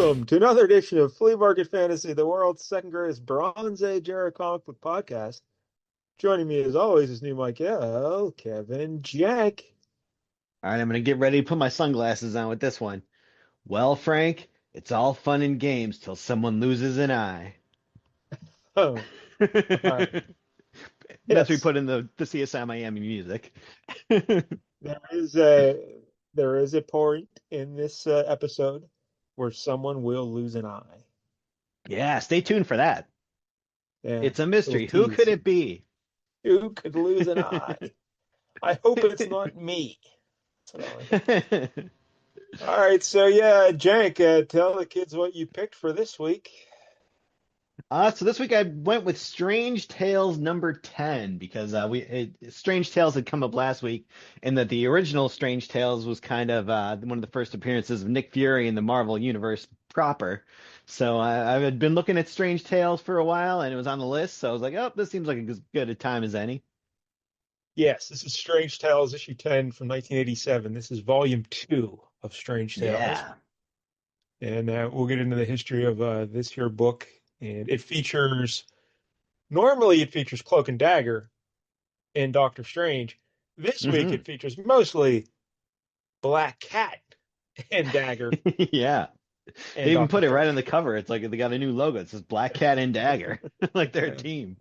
Welcome to another edition of Flea Market Fantasy, the world's second greatest Bronze Age era comic book podcast. Joining me, as always, is new Michael, Kevin, Jack. All right, I'm gonna get ready to put my sunglasses on with this one. Well, Frank, it's all fun and games till someone loses an eye. Oh, all right. That's we Yes, put in the CSI Miami music. there is a there is a point in this episode where someone will lose an eye. Yeah, stay tuned for that. Yeah, It's a little mystery. Who could tease. it be? Who could lose an eye? I hope it's not me. That's what I like. All right, so yeah, Jank, tell the kids what you picked for this week. So this week I went with Strange Tales number 10 because Strange Tales had come up last week, and that the original Strange Tales was kind of one of the first appearances of Nick Fury in the Marvel Universe proper. So I had been looking at Strange Tales for a while, and it was on the list. So I was like, oh, this seems like as good a time as any. Yes, this is Strange Tales, issue 10 from 1987. This is volume 2 of Strange Tales. Yeah. And we'll get into the history of this here book. And normally it features Cloak and Dagger and Doctor Strange. This week Hmm. it features mostly Black Cat and Dagger Yeah. and They even Doctor put it right on Strange. the cover. It's like they got a new logo. It says Black Cat and Dagger, like their Yeah. team.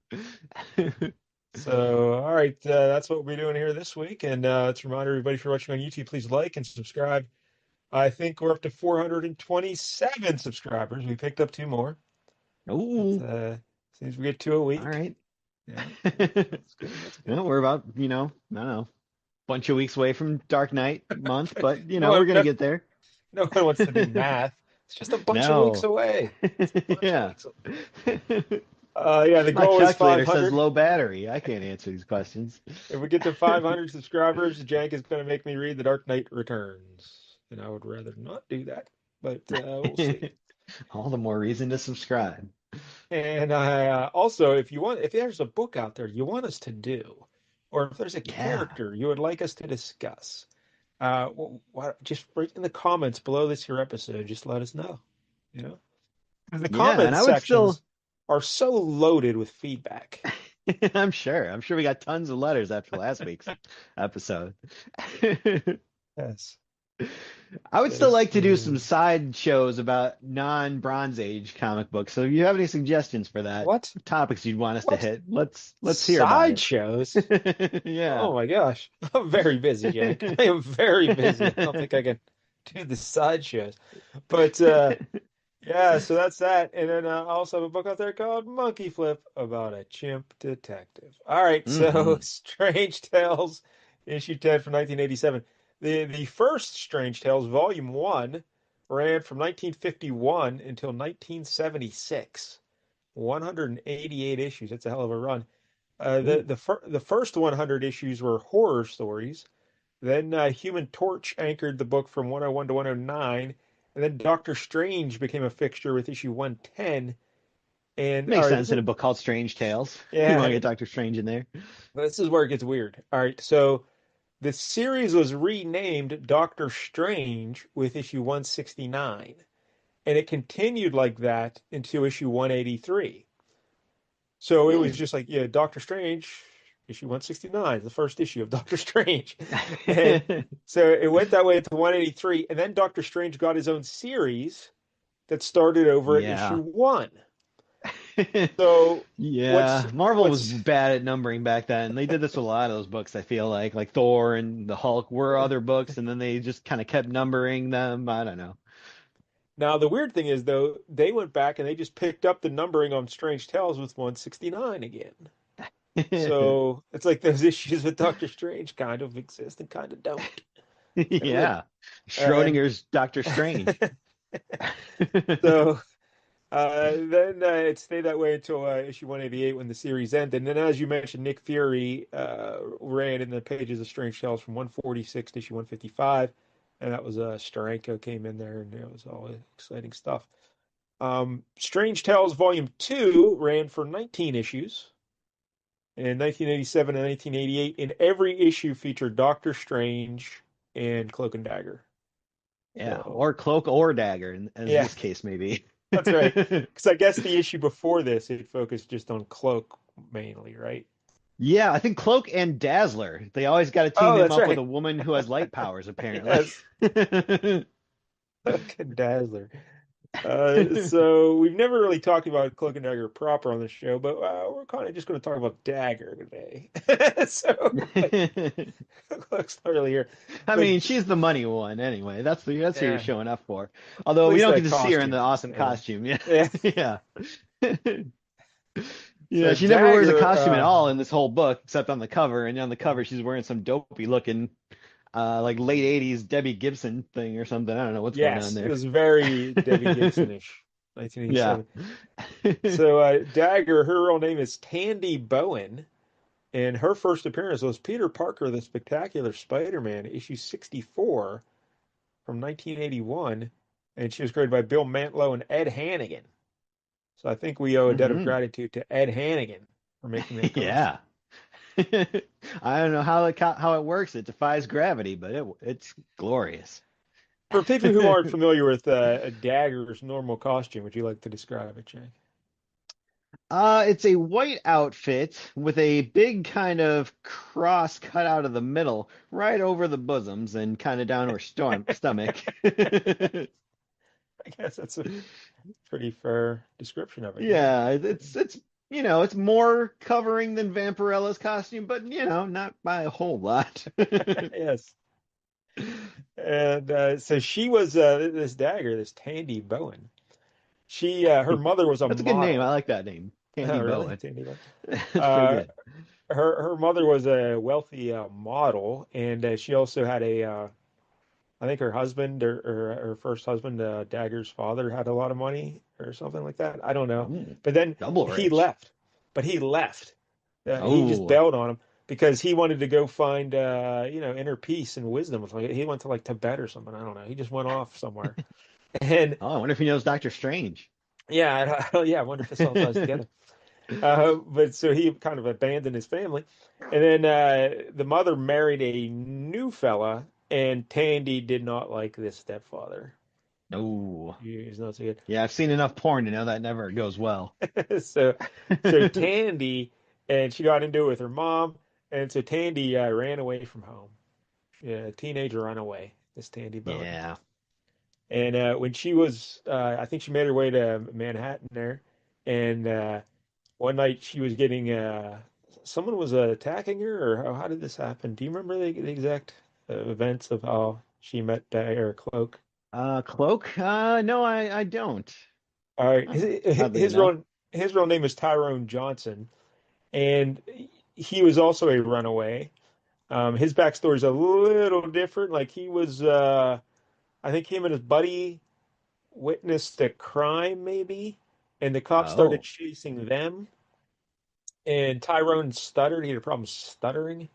So, all right, that's what we'll be doing here this week. And let's remind everybody, if you're watching on YouTube, please like and subscribe. I think we're up to 427 subscribers. We picked up two more. That's Ooh. seems we get two a All week. right. Yeah, that's good. That's good. We're about, I don't know, bunch of weeks away from Dark Knight month, but No we're one, gonna no, get there. no one wants to do math. It's just a bunch of weeks No. away. It's a bunch of Yeah. weeks away. Yeah, the My goal is calculator says 500. low battery. I can't answer these questions. If we get to 500 subscribers, Jank is going to make me read The Dark Knight Returns, and I would rather not do that, but we'll see. All the more reason to subscribe. And also, if there's a book out there you want us to do, or if there's a Yeah. character you would like us to discuss, just write in the comments below this here episode. Just let us know. You know, because the Yeah, and comments I would sections still are so loaded with feedback. I'm sure. I'm sure we got tons of letters after last week's episode. Yes, I would still yes. like to do some side shows about non-Bronze Age comic books. So if you have any suggestions for that, What? topics you'd want us to What? hit, let's hear about Sideshows? it. Yeah. Oh my gosh, I'm very busy, Jake. I am very busy. I don't think I can do the sideshows, but yeah. So that's that. And then I also have a book out there called Monkey Flip about a chimp detective. All right, so Hmm. Strange Tales, issue 10 from 1987. The first Strange Tales, volume 1, ran from 1951 until 1976. 188 issues. That's a hell of a run. Ooh, The first 100 issues were horror stories. Then Human Torch anchored the book from 101 to 109, and then Doctor Strange became a fixture with issue 110. And all makes right, sense in a book called Strange Tales. You want to yeah, get Doctor Strange in there. this is where it gets weird. All right, so the series was renamed Doctor Strange with issue 169, and it continued like that until issue 183. So it was Hmm. just like, yeah, Doctor Strange, issue 169, the first issue of Doctor Strange. And so it went that way to 183. And then Doctor Strange got his own series that started over at issue Yeah. one. So what's Yeah, Marvel was what's bad at numbering back then. They did this with a lot of those books, I feel like Thor and the Hulk were other books, and then they just kind of kept numbering them. I don't know. now the weird thing is though, they went back and they just picked up the numbering on Strange Tales with 169 again. So it's like those issues with Doctor Strange kind of exist and kind of don't. They're weird. Yeah, And Schrodinger's Doctor Strange. so then it stayed that way until issue 188 when the series ended. And then, as you mentioned, Nick Fury ran in the pages of Strange Tales from 146 to issue 155. And that was Steranko came in there, and it was all exciting stuff. Strange Tales Volume 2 ran for 19 issues in 1987 and 1988. And every issue featured Doctor Strange and Cloak and Dagger. Yeah, So or Cloak or Dagger, as yeah, this case may be. that's right. Because I guess the issue before this, it focused just on Cloak mainly, right? Yeah, I think Cloak and Dazzler. They always got to team Oh, him that's up with right. a woman who has light powers, apparently. Yes, Cloak and Dazzler. So we've never really talked about Cloak and Dagger proper on the show, but we're kind of just going to talk about Dagger today. So like, Cloak's not really here, I but mean, she's the money one anyway. That's who you're yeah, showing up for. at Although we least don't get that to see her in the costume. awesome Yeah, costume. Yeah. yeah. Yeah. Yeah, So she never wears a Dagger, costume at all in this whole book, except on the cover. And on the cover, she's wearing some dopey looking, like late '80s Debbie Gibson thing or something. I don't know what's going on yes, it there. was very Debbie Gibson-ish, Yeah. 1987. So Dagger, her real name is Tandy Bowen, and her first appearance was Peter Parker, the Spectacular Spider-Man, issue 64 from 1981, and she was created by Bill Mantlo and Ed Hannigan. So I think we owe a debt of Hmm. gratitude to Ed Hannigan for making that costume. Yeah. I don't know how it works. It defies gravity, but it's glorious. For people who aren't familiar with a Dagger's normal costume, would you like to describe it, Jake? It's a white outfit with a big kind of cross cut out of the middle, right over the bosoms and kind of down her stomach. I guess that's a pretty fair description of it, yeah. Yeah, it's it's more covering than Vampirella's costume, but not by a whole lot. Yes. And so she was this Dagger, this Tandy Bowen. She her mother was a That's a good name. I model. like that name. Oh, Candy really? Bowen. Tandy Bowen. That's pretty Uh, good. her mother was a wealthy model, and she also had a I think her husband or her first husband, Dagger's father, had a lot of money or something like that. I don't know. Ooh, But then double he rich. left. But he left. He just Oh, bailed on him because he wanted to go find inner peace and wisdom. Like, he went to like Tibet or something. I don't know. He just went off somewhere. And I wonder if he knows Doctor Strange. yeah, yeah, I wonder if this all ties together. But so he kind of abandoned his family, and then the mother married a new fella, and Tandy did not like this stepfather. Oh, He's not so yeah, I've seen enough porn to know that never goes well. good. So Tandy, and she got into it with her mom, and so Tandy ran away from home. Yeah, a teenager runaway. This Tandy Bowen, Yeah. and when she was, I think she made her way to Manhattan there, and one night she was getting someone was attacking her, or how did this happen? Do you remember the exact events of how she met Dagger Cloak? Cloak? No, I don't. All right, Oddly enough. his real name is Tyrone Johnson, and he was also a runaway. His backstory is a little different. Like he was, I think him and his buddy witnessed a crime, maybe, and the cops started Oh. chasing them. And Tyrone stuttered. He had a problem stuttering.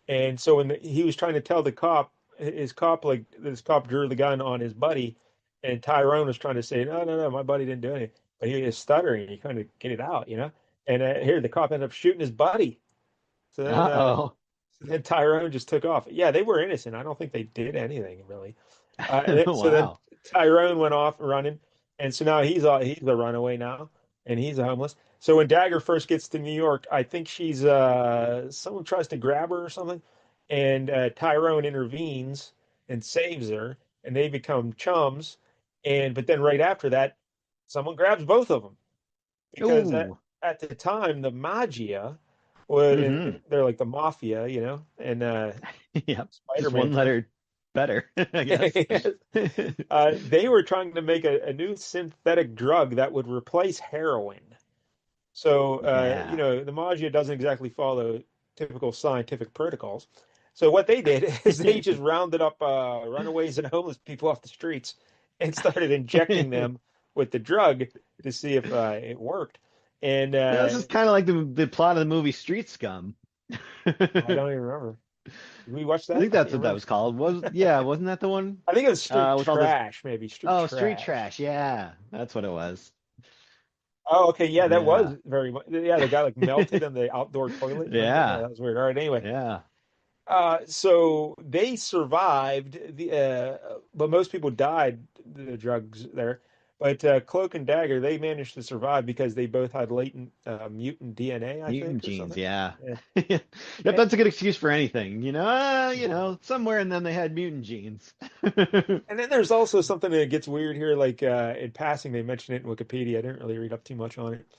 And so when he was trying to tell the cop, his cop, like this cop drew the gun on his buddy, and Tyrone was trying to say, no, no, no, my buddy didn't do anything. But he was stuttering. He couldn't get it out. And here the cop ended up shooting his buddy. So then, Uh-oh. Tyrone just took off. Yeah, they were innocent. I don't think they did anything really. So then Wow. Tyrone went off running, and so now he's a runaway now, and he's a homeless. So when Dagger first gets to New York, I think she's someone tries to grab her or something, and Tyrone intervenes and saves her, and they become chums. And but then right after that, someone grabs both of them because Ooh. at the time the Magia was Mm-hmm. they're like the mafia, and Yep. Just Spider-Man one tries letter better, I guess. they were trying to make a new synthetic drug that would replace heroin. So, Yeah. the Maggia doesn't exactly follow typical scientific protocols. So what they did is they just rounded up runaways and homeless people off the streets and started injecting them with the drug to see if it worked. And This is kind of like the plot of the movie Street Scum. I I don't even remember. Did we watch that? think I can't that's what that remember. was called. Wasn't that the one? I think it was Street With all this Trash, maybe Street Street Trash. trash. Yeah, that's what it was. Oh, okay. Yeah, that was Yeah. very much. Yeah, the guy like melted in the outdoor toilet. Remember? Yeah, Yeah. that was weird. All right. Anyway, Yeah. So they survived but most people died the drugs there. But Cloak and Dagger, they managed to survive because they both had latent mutant DNA, I Mutant think, or genes, something. yeah. Yeah. Yep, Eh, that's a good excuse for anything. Somewhere in them they had mutant genes. And then there's also something that gets weird here, like in passing, they mention it in Wikipedia. I didn't really read up too much on it.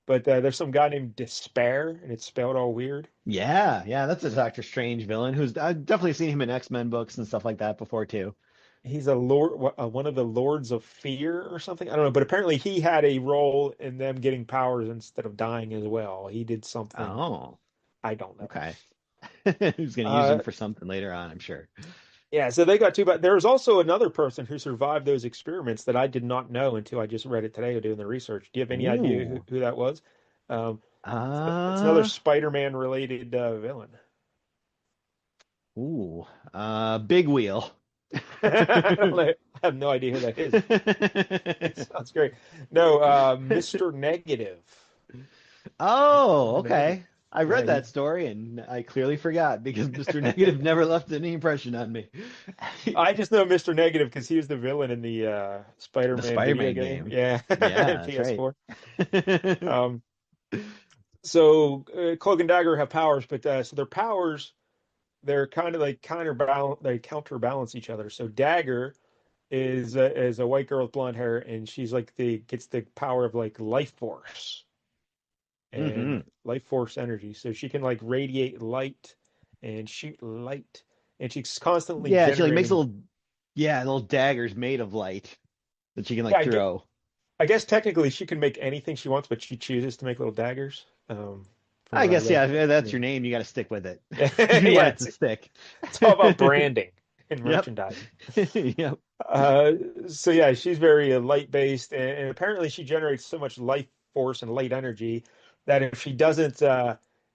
But there's some guy named Despair, and it's spelled all weird. Yeah, yeah, that's a Doctor Strange villain who's I've definitely seen him in X-Men books and stuff like that before too. He's a lord, one of the Lords of Fear or something. I don't know, but apparently he had a role in them getting powers instead of dying as well. He did something Oh, I don't know. okay. Who's gonna use him Uh, for something later on, I'm sure. yeah, so they got two, but there was also another person who survived those experiments that I did not know until I just read it today doing the research. Do you have any idea Ooh. who that was? Um, it's another Uh, Spider-Man related villain. ooh. Big Wheel. I don't know. I have no idea who that is. It sounds great. No, Mr. Negative. Oh, Mr. Negative. okay. I Yeah, read that story and I clearly forgot because Mr. Negative never left any impression on me. I just know Mr. Negative because he was the villain in the The Spider-Man video Spider-Man game. game. Yeah, Yeah, that's right. PS4. Um, so Cloak and Dagger have powers, but so their powers they're kind of like counterbalance. They counterbalance each other. So Dagger is a white girl with blonde hair, and she's like the gets the power of like life force and Hmm. life force energy. So she can like radiate light and shoot light, and she's constantly Yeah, she like makes generating. little daggers made of light that she can Yeah, like throw. I guess technically she can make anything she wants, but she chooses to make little daggers. From I what I guess, read, yeah, but if that's yeah, your name, you got to stick with it. You yeah, want it to stick. it's all about branding and Yep. merchandising. Yep. Uh, so yeah, she's very light based, and apparently she generates so much life force and light energy that if she doesn't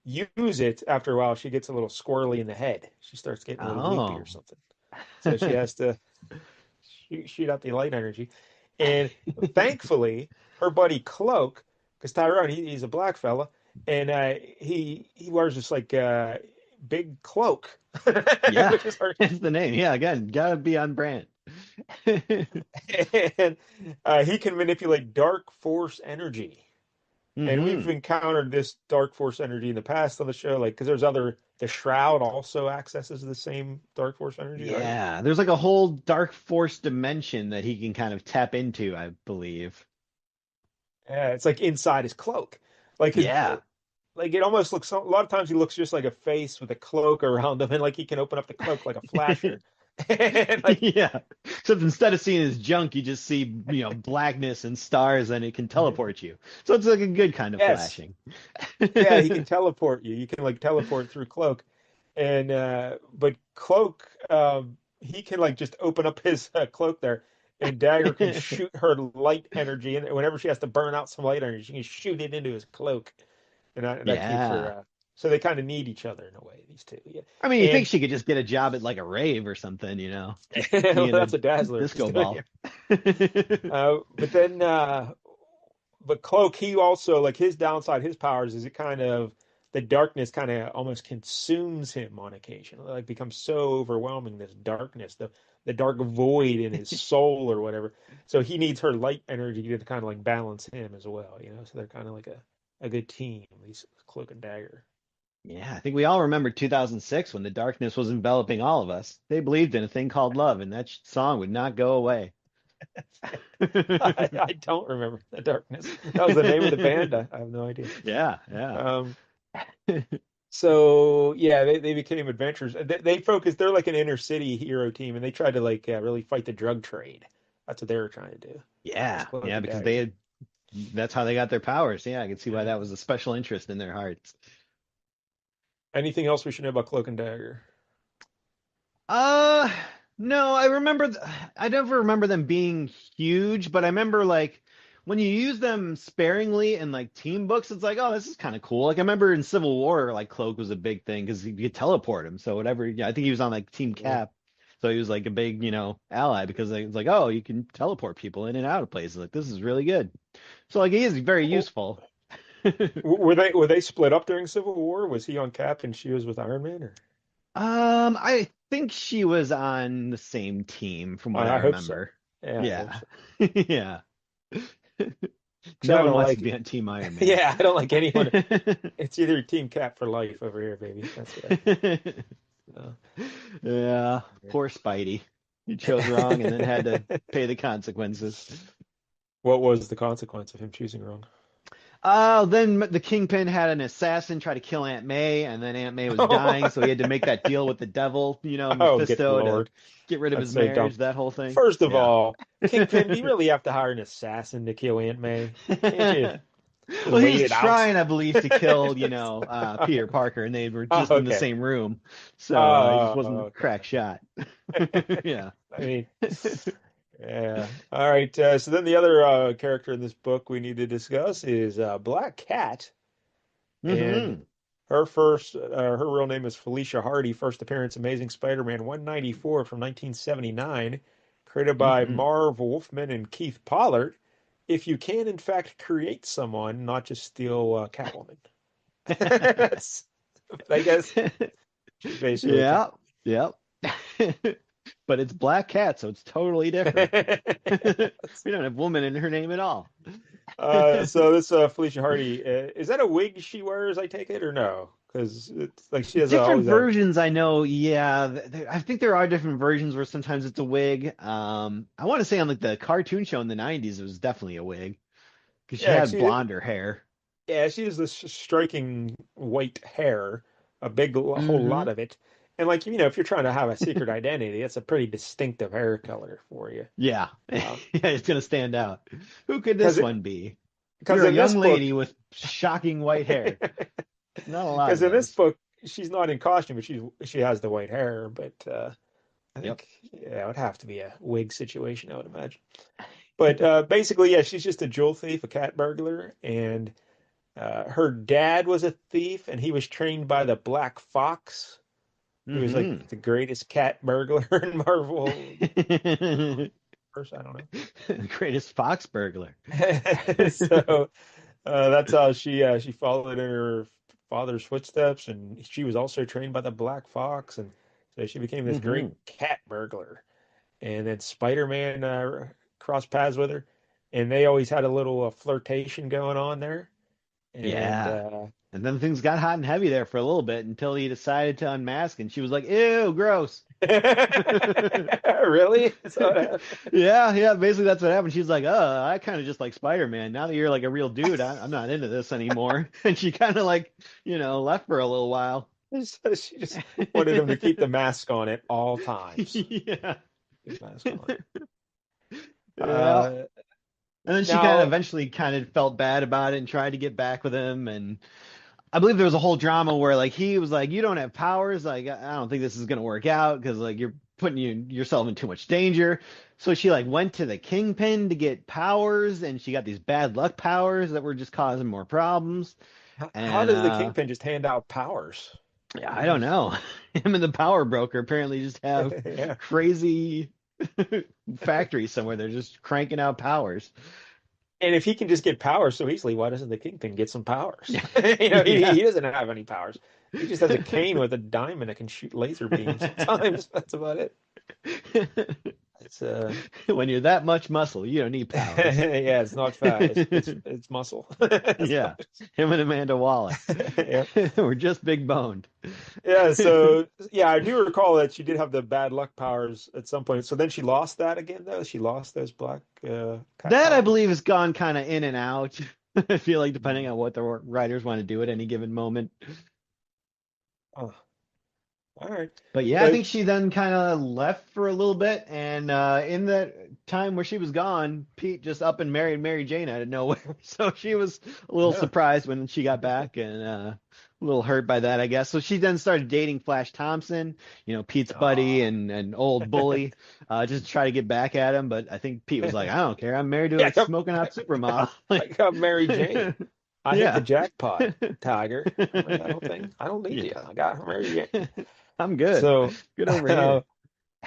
use it after a while, she gets a little squirrely in the head. She starts getting a little loopy or Oh. something. So she has to shoot out the light energy. And thankfully, her buddy Cloak, because Tyrone, he's a black fella, and he wears this like big cloak, Yeah. which is hard. It's the name. Yeah, again, gotta be on brand. And he can manipulate dark force energy. And we've Hmm. encountered this dark force energy in the past on the show, like because there's other. The Shroud also accesses the same dark force energy, right? Yeah, there's like a whole dark force dimension that he can kind of tap into, I believe. Yeah, it's like inside his cloak, like his Yeah. like it almost looks a lot of times he looks just like a face with a cloak around him, and like he can open up the cloak like a flasher, and like Yeah. Except instead of seeing his junk, you just see, blackness and stars and it can teleport you. So it's like a good kind of yes, flashing. yeah, he can teleport you. You can like teleport through cloak, and but cloak he can like just open up his cloak there, and Dagger can shoot her light energy, and whenever she has to burn out some light energy, she can shoot it into his cloak, and that keeps her. Yeah. So they kind of need each other in a way, these two. Yeah, I mean, you think and she could just get a job at like a rave or something, just well, be in a that's what Dazzler is disco doing. ball. But then, but Cloak, he also like his downside, his powers is it kind of the darkness kind of almost consumes him on occasion. Like becomes so overwhelming, this darkness, the dark void in his soul or whatever. So he needs her light energy to kind of like balance him as well, you know. So they're kind of like a good team, these Cloak and Dagger. Yeah, I think we all remember 2006 when the darkness was enveloping all of us. They believed in a thing called love, and that song would not go away. I don't remember the darkness. That was the name of the band. I have no idea. Yeah, yeah. Um, So yeah, they became adventurers. They focus. They're like an inner city hero team, and they tried to like really fight the drug trade. That's what they were trying to do. As Yeah, Cloak yeah, and because they Dagger. had that's how they got their powers. Yeah, I can see why Yeah. that was a special interest in their hearts. Anything else we should know about Cloak and Dagger? Uh, no, I never remember them being huge, but I remember like when you use them sparingly in like team books, it's like, oh, this is kind of cool. Like I remember in Civil War, like Cloak was a big thing because you could teleport him. So whatever, yeah, I think he was on like Team Yeah. Cap. So he was like a big, ally because it's like, oh, you can teleport people in and out of places. Like this is really good. So like he is very W- useful. Were they split up during Civil War? Was he on Cap and she was with Iron Man? Or I think she was on the same team from what I I hope so. remember. Yeah, I hope Yeah. so. Yeah. Because No I one don't wants to like be it. on Team Iron Man. Yeah, I don't like anyone. It's either Team Cap for life over here, baby. That's what I think. So, Yeah, poor Spidey. He chose wrong and then had to pay the consequences. what was the consequence of him choosing wrong? Then the Kingpin had an assassin try to kill Aunt May, and then Aunt May was dying, so he had to make that deal with the devil, Oh, good Mephisto, to Lord. get rid of That's his so dumb. marriage, that whole thing. First of Yeah. all, Kingpin, do you really have to hire an assassin to kill Aunt May? Can't you just Well, he wait was it out? trying, I believe, to kill, Peter Parker, and they were Oh, just in the okay. same room, so he just Oh, wasn't a okay. crack shot. Yeah. I mean, yeah. All right. So then the other character in this book we need to discuss is Black Cat, and Hmm. her real name is Felicia Hardy. First appearance, Amazing Spider-Man 194 from 1979, created by Hmm. Marv Wolfman and Keith Pollard. If you can, in fact, create someone, not just steal Catwoman. That's, I guess she's basically Cat. Yeah. Yep. But it's Black Cat, so it's totally different. We don't have woman in her name at all. So this Felicia Hardy, is that a wig she wears, I take it, or no? Because it's like she has Different always a, versions, I know. Yeah, I think there are different versions where sometimes it's a wig. I want to say on like the cartoon show in the '90s, it was definitely a wig because she yeah, had blonder hair. she has this striking white hair, a whole lot Hmm. of it. And like, if you're trying to have a secret identity, it's a pretty distinctive hair color for you. Yeah, yeah, Um, it's gonna stand out. Who could because this one be? because You're a in this young book, lady with shocking white hair. Not a lot because of in this those. book, she's not in costume, but she has the white hair, but I Yep. think yeah, it would have to be a wig situation, I would imagine. But basically, yeah, she's just a jewel thief, a cat burglar, and her dad was a thief, and he was trained by the Black Fox, who is like Hmm. the greatest cat burglar in Marvel. First, I don't The greatest fox burglar. know. So that's how she followed in her father's footsteps, and she was also trained by the Black Fox, and so she became this great Hmm. cat burglar. And then Spider-Man crossed paths with her, and they always had a little flirtation going on there. And Yeah. And then things got hot and heavy there for a little bit until he decided to unmask, and she was like, "Ew, gross." really? So Yeah, yeah. Basically, that's what happened. She's like, I kind of just like Spider-Man. Now that you're like a real dude, I'm not into this anymore." And she kind of like, left for a little while. so she just wanted him to keep the mask on at all times. Yeah. Keep the mask on. Yeah. Uh, And then she kind of now, eventually kind of felt bad about it and tried to get back with him. And I believe there was a whole drama where like he was like, "You don't have powers. Like I don't think this is gonna work out because like you're putting yourself in too much danger." So she like went to the Kingpin to get powers, and she got these bad luck powers that were just causing more problems. how And does the Kingpin just hand out powers? yeah, He I don't just, know. Him and the power broker apparently just have yeah. crazy factories somewhere. They're just cranking out powers. And if he can just get powers so easily, why doesn't the Kingpin get some powers? Yeah. He doesn't have any powers. He just has a cane with a diamond that can shoot laser beams sometimes. That's about it. It's When you're that much muscle, you don't need powers. yeah, it's not fat. It's muscle. So, Yeah, him and Amanda Waller yeah. were just big boned. Yeah, so yeah, I do recall that she did have the bad luck powers at some point. So then she lost that again, though. She lost those black cat That I powers. believe has gone kind of in and out. I feel like depending on what the writers want to do at any given moment. Oh, all right. But yeah, I Uh, think she then kind of left for a little bit, and in that time where she was gone, Pete just up and married Mary Jane out of nowhere. So she was a little yeah. surprised when she got back, and a little hurt by that, I guess. So she then started dating Flash Thompson, Pete's buddy Oh. and old bully, just to try to get back at him. But I think Pete was like, "I don't care. I'm married to Yeah, a smoking hot supermodel." I got Mary Jane. I hit the Yeah. jackpot, Tiger. Remember that whole thing? I don't need you. Yeah. I got Mary Jane. I'm good. So, Good over here.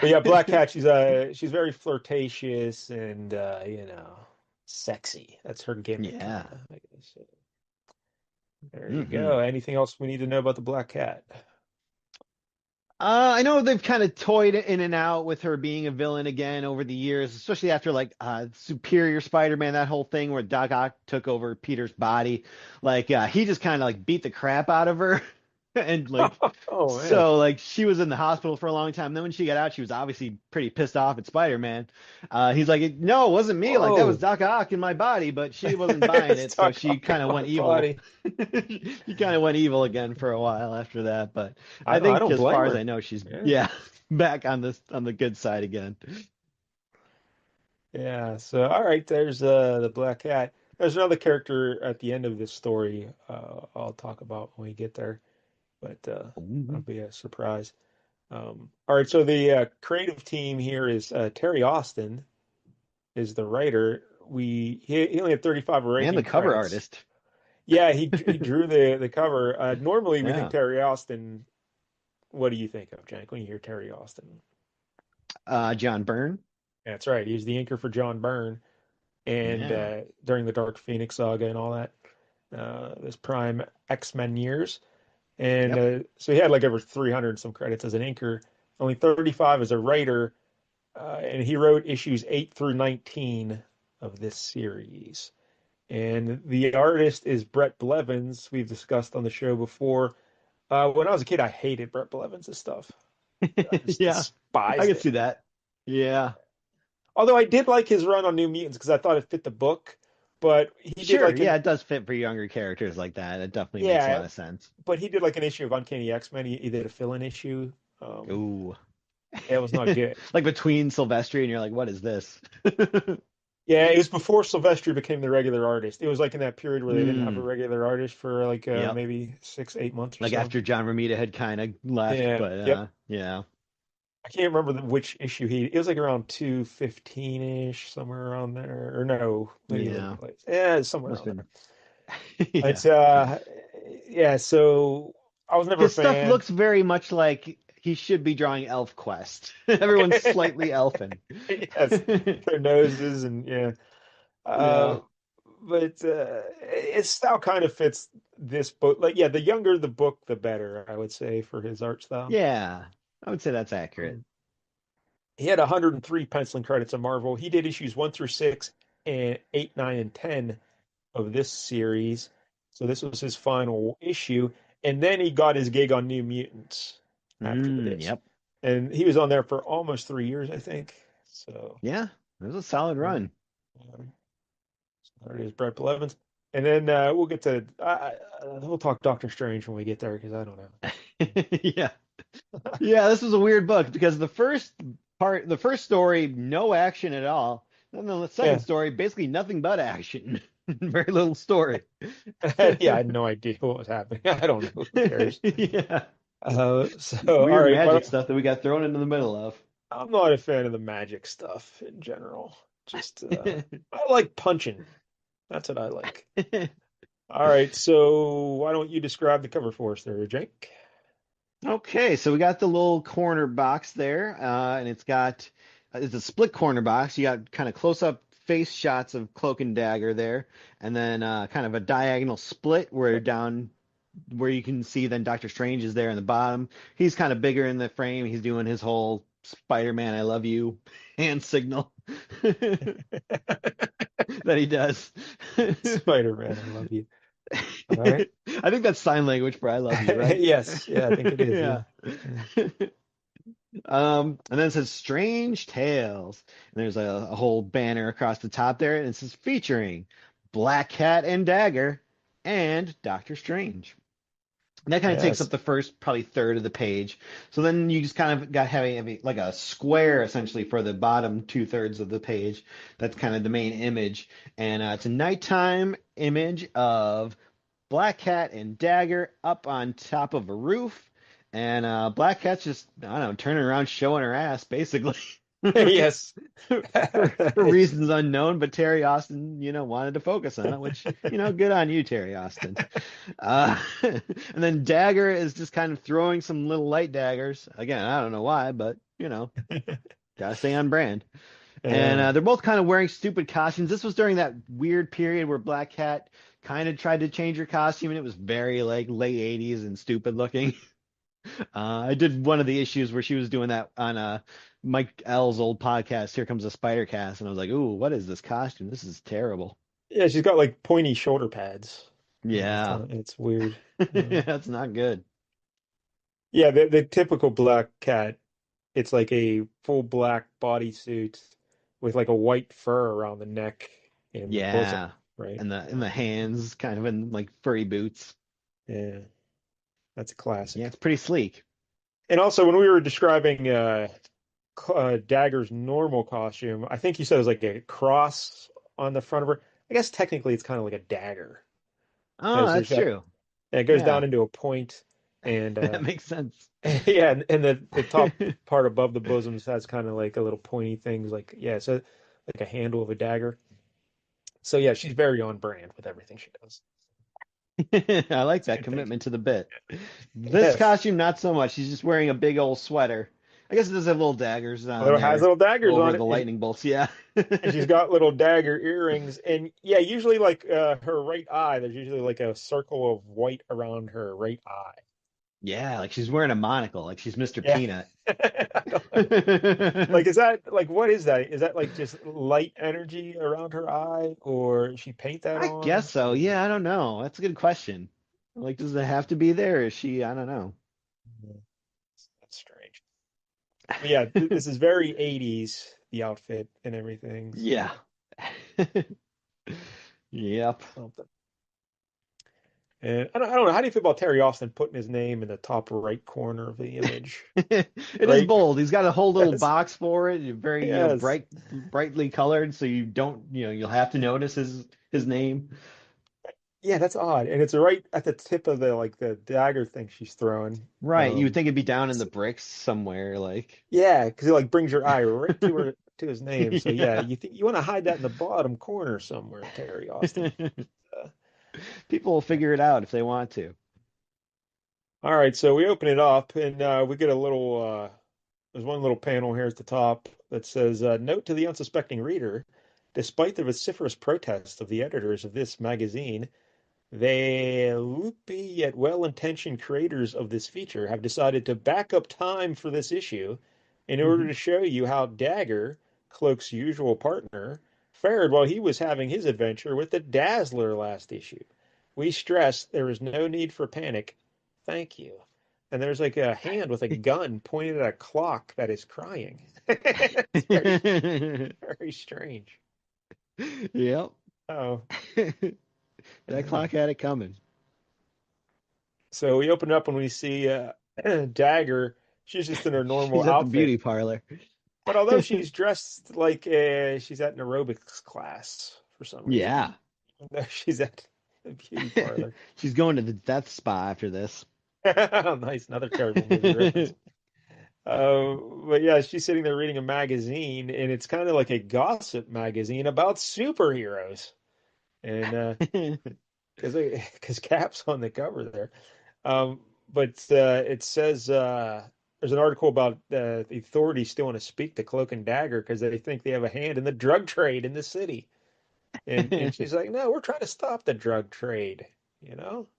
but yeah, Black Cat. She's very flirtatious and sexy. That's her gimmick, kind Yeah. of. I guess. So, there you Hmm. go. Anything else we need to know about the Black Cat? I know they've kind of toyed in and out with her being a villain again over the years, especially after like Superior Spider-Man, that whole thing where Doc Ock took over Peter's body. Like he just kind of like beat the crap out of her. And like Oh man. so like she was in the hospital for a long time. Then when she got out, she was obviously pretty pissed off at Spider-Man. He's like, no, it wasn't me. Like that was Whoa. Doc Ock in my body, but she wasn't buying It's it, so Doc she Ock in kind of my went evil. body. She kind of went evil again for a while after that. But I I think don't as blame far as her. I know, she's Yeah. yeah back on this on the good side again. Yeah. So all right, there's the Black Cat. There's another character at the end of this story I'll talk about when we get there, but that'll Ooh. be a surprise. All right, so the creative team here is Terry Austin is the writer. He only had 35 And the writing cover credits. artist. Yeah, he drew the cover. Normally we think Yeah. Terry Austin. What do you think of, Jack, when you hear Terry Austin? John Byrne. That's right. He was the inker for John Byrne, and Yeah. during the Dark Phoenix saga and all that, this prime X-Men years. And Yep. so he had like over 300 and some credits as an inker, only 35 as a writer, and he wrote issues 8 through 19 of this series. And the artist is Brett Blevins. We've discussed on the show before. When I was a kid, I hated Brett Blevins' stuff. I just Yeah. I despised can it. see that. Yeah. Although I did like his run on New Mutants because I thought it fit the book. But he did Sure. like Yeah, an it does fit for younger characters like that. It definitely makes a yeah, lot of sense. but he did like an issue of Uncanny X-Men. He did a fill-in issue. Um, Ooh. it was not good. Like between Silvestri and you're like, what is this? Yeah, it was before Silvestri became the regular artist. It was like in that period where they didn't have a Mm. regular artist for like Yep. maybe 6, 8 months or Like so. after John Romita had kind of left, Yeah, but yep. yeah. I can't remember which issue he. It was like around 215-ish, somewhere around there. Or no, maybe a little Yeah. late. Yeah, somewhere Must around have there. been. Yeah. It's yeah. So I was never a His stuff fan. looks very much like he should be drawing Elf Quest. Everyone's slightly elfin. Yes, their noses and yeah. Uh, Yeah. but his style kind of fits this book. Like, yeah, the younger the book, the better, I would say, for his art style. Yeah. I would say that's accurate. Um, he had 103 penciling credits on Marvel. He did issues 1 through 6 and 8, 9, and 10 of this series. So this was his final issue. And then he got his gig on New Mutants after this. Yep. And he was on there for almost 3 years, I think. So, Yeah. It was a solid yeah. run. There it is, Brett Blevins. And then we'll get to we'll talk Doctor Strange when we get there because I don't know. Yeah. Yeah, this was a weird book because the first story, no action at all. And then the second Yeah, story, basically nothing but action. Very little story. yeah, I had no idea what was happening. I don't know. Who cares? Yeah. So all Weird right, magic well, stuff that we got thrown into the middle of. I'm not a fan of the magic stuff in general. Just I like punching. That's what I like. All right, so why don't you describe the cover for us there, Jake? Okay, so we got the little corner box there, and it's a split corner box. You got kind of close up face shots of Cloak and Dagger there, and then kind of a diagonal split where you can see then Doctor Strange is there in the bottom. He's kind of bigger in the frame. He's doing his whole Spider-Man, I love you hand signal that he does. Spider-Man, I love you. All right. I think that's sign language for I love you, right? Yes, yeah, I think it is. Yeah. Yeah. Yeah. And then it says Strange Tales. And there's a whole banner across the top there, and it says featuring Black Cat and Dagger and Doctor Strange. And that kind of takes up Yes. the first probably third of the page. So then you just kind of got having like a square essentially for the bottom two-thirds of the page. That's kind of the main image. And it's a nighttime image of Black Cat and Dagger up on top of a roof. And Black Cat's just, I don't know, turning around showing her ass, basically. Yes. For reasons unknown, but Terry Austin, wanted to focus on it, which, good on you, Terry Austin. And then Dagger is just kind of throwing some little light daggers. Again, I don't know why, but, gotta stay on brand. And Yeah. they're both kind of wearing stupid costumes. This was during that weird period where Black Cat kind of tried to change her costume, and it was very like late 80s and stupid looking. I did one of the issues where she was doing that on Mike L's old podcast, Here Comes the Spider Cast, and I was like, "Ooh, what is this costume? This is terrible." Yeah, she's got like pointy shoulder pads. Yeah, It's weird. that's not good. Yeah, the typical black cat, it's like a full black bodysuit with like a white fur around the neck and bosom, Yeah, right? and the hands kind of in like furry boots. Yeah, that's a Yeah, classic. it's pretty sleek. And also, when we were describing Dagger's normal costume, I think you said it was like a cross on the front of her. I guess technically it's kind of like a dagger, Oh, as there's that's that, true. and it goes down Yeah, into a point, and that makes sense. yeah, and the top part above the bosoms has kind of like a little pointy things, like yeah, so like a handle of a dagger. So yeah, she's very on brand with everything she does. I like It's a that good thing. commitment to the bit. This Yes, costume, not so much. She's just wearing a big old sweater. I guess it does have little daggers on although it has there little daggers over on the it, lightning bolts. Yeah. and she's got little dagger earrings, and yeah, usually like her right eye, there's usually like a circle of white around her right eye. Yeah, like she's wearing a monocle, like she's Mr. Yeah. Peanut. I don't know. Like, is that like what is that? Is that like just light energy around her eye, or she paint that I guess on? so. Yeah, I don't know. That's a good question. Like, does it have to be there? Or is she? I don't know. That's strange. But yeah, this is very 80s, the outfit and everything. Yeah. So Yep. something. And I don't know. How do you feel about Terry Austin putting his name in the top right corner of the image? It is Right? bold. He's got a whole little Yes. box for it, very, Yes. brightly colored, so you don't, you'll have to notice his name. Yeah, that's odd. And it's right at the tip of the like the dagger thing she's throwing. Right. You would think it'd be down in the bricks somewhere, like. Yeah, because it like brings your eye right to her to his name. So yeah, Yeah. you think you want to hide that in the bottom corner somewhere, Terry Austin. Uh, People will figure it out if they want to. all right, so we open it up and we get a little there's one little panel here at the top that says note to the unsuspecting reader, despite the vociferous protests of the editors of this magazine, the loopy yet well-intentioned creators of this feature have decided to back up time for this issue in order Mhm. to show you how Dagger, Cloak's usual partner, fared while he was having his adventure with the Dazzler last issue. We stress there is no need for panic. Thank you. And there's like a hand with a gun pointed at a clock that is crying. It's very, very strange. Yep. Oh. That clock had it coming. So we open up and we see Dagger. She's just in her normal She's at the outfit. beauty parlor. But although she's dressed like she's at an aerobics class for some reason, Yeah. no, she's at a beauty parlor. She's going to the death spa after this. Nice, another terrible movie reference. But yeah, she's sitting there reading a magazine, and it's kind of like a gossip magazine about superheroes. And because Cap's on the cover there. But it says there's an article about the authorities still want to speak to Cloak and Dagger because they think they have a hand in the drug trade in the city. And she's like, no, we're trying to stop the drug trade, you know? Uh,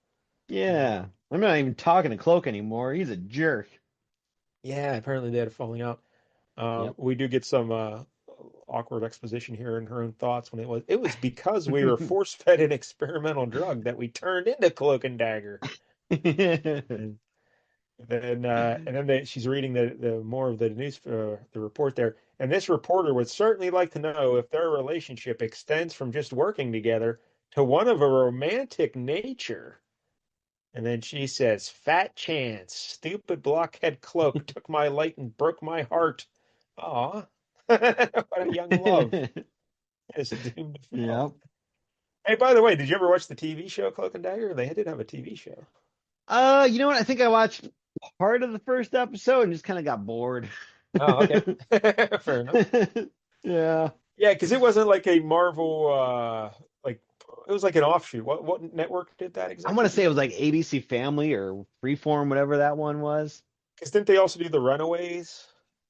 Yeah. I'm not even talking to Cloak anymore. He's a jerk. yeah, apparently they had a falling out. Yep. We do get some awkward exposition here in her own thoughts when it was because we were force fed an experimental drug that we turned into Cloak and Dagger. And she's reading the more of the news the report there, and this reporter would certainly like to know if their relationship extends from just working together to one of a romantic nature. And then she says, "Fat chance, stupid blockhead Cloak took my light and broke my heart. Aw, what a young love is doomed to fail." Yep. Hey, by the way, did you ever watch the TV show Cloak and Dagger? They did have a TV show. You know what? I think I watched part of the first episode and just kind of got bored. Oh, okay. Fair enough. Yeah. Yeah, because it wasn't like a Marvel like it was like an offshoot. What network did that I want to exactly? say it was like ABC Family or Freeform, whatever that one was. Because didn't they also do the Runaways?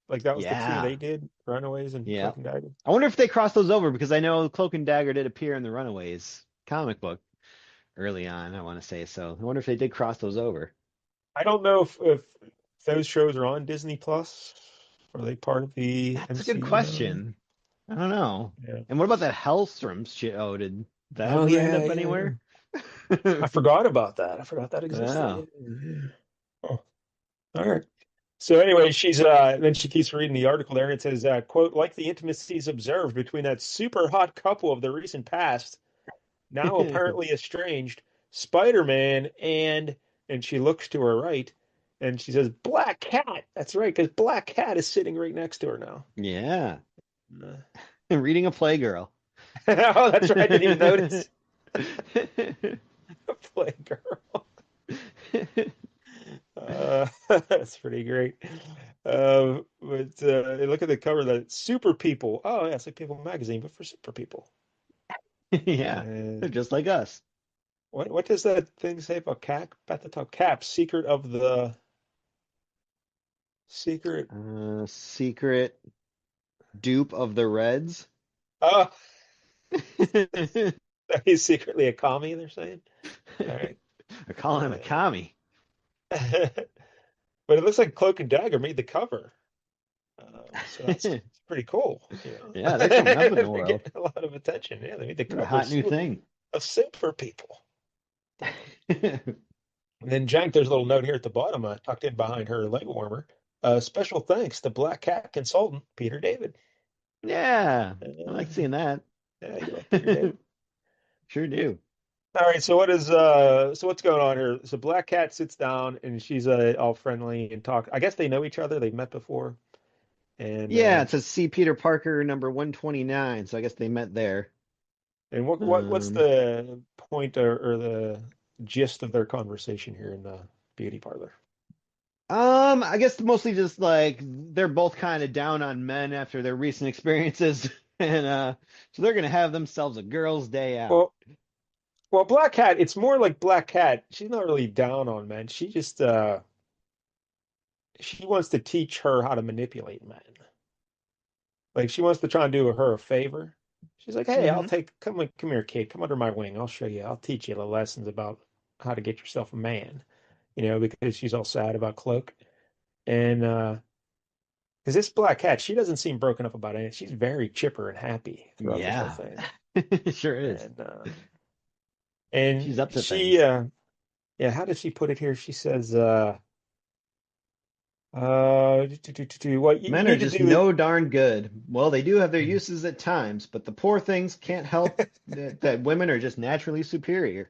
Like that was the two Yeah. they did, Runaways and Yeah. Cloak and Dagger. I wonder if they crossed those over because I know Cloak and Dagger did appear in the Runaways comic book early on, I want to say. So I wonder if they did cross those over. I don't know if those shows are on Disney Plus. Are they part of the That's a good MCU? question. I don't know. Yeah. And what about that Hellstrom show? Did that Oh ever end yeah, up yeah, yeah. anywhere? I forgot about that. I forgot that existed. Oh, Yeah. Oh, all right. So anyway, she's then she keeps reading the article there and it says, quote, like the intimacies observed between that super hot couple of the recent past, now apparently estranged, Spider-Man and she looks to her right and she says, Black Cat. That's right, because Black Cat is sitting right next to her now. yeah. Uh, Reading a Playgirl. oh, that's right. I didn't even notice. Playgirl. That's pretty great. But look at the cover, the Super People. Oh, yeah, it's like People magazine, but for super people. Yeah, they're And just like us. what does that thing say about Cap at the top? Cap, secret of the secret. Secret dupe of the Reds. Oh, he's secretly a commie, they're saying. All right. They're calling him a Uh, commie. but it looks like Cloak and Dagger made the cover. So that's pretty cool, you know. Yeah, they're coming up in the They're world. getting a lot of attention. Yeah, they made the They're a cover hot new thing. of Super People. And then Jank, there's a little note here at the bottom, tucked in behind her leg warmer. Special thanks to Black Cat consultant Peter David. Yeah, I like Uh, seeing that. yeah, you like Peter David. Sure do. All right, so what's going on here? So Black Cat sits down and she's all friendly and talk. I guess they know each other. They've met before. And Yeah, it says see Peter Parker number 129, so I guess they met there. what's Um, the point or the gist of their conversation here in the beauty parlor? I guess mostly just like they're both kind of down on men after their recent experiences, and so they're gonna have themselves a girls' day out. Well, well, Black Cat, it's more like Black Cat. She's not really down on men. She just she wants to teach her how to manipulate men. Like she wants to try and do her a favor. She's like, "Hey, I'll Hmm. take come here, kid. Come under my wing. I'll show you. I'll teach you the lessons about how to get yourself a man." You know, because she's all sad about Cloak. And because this Black Cat, she doesn't seem broken up about it. She's very chipper and happy throughout this whole Yeah, thing. sure is. And She's up to she things. yeah, how does she put it here? She says what you Men are need to just do is no darn good. Well, they do have their uses at times, but the poor things can't help that women are just naturally superior.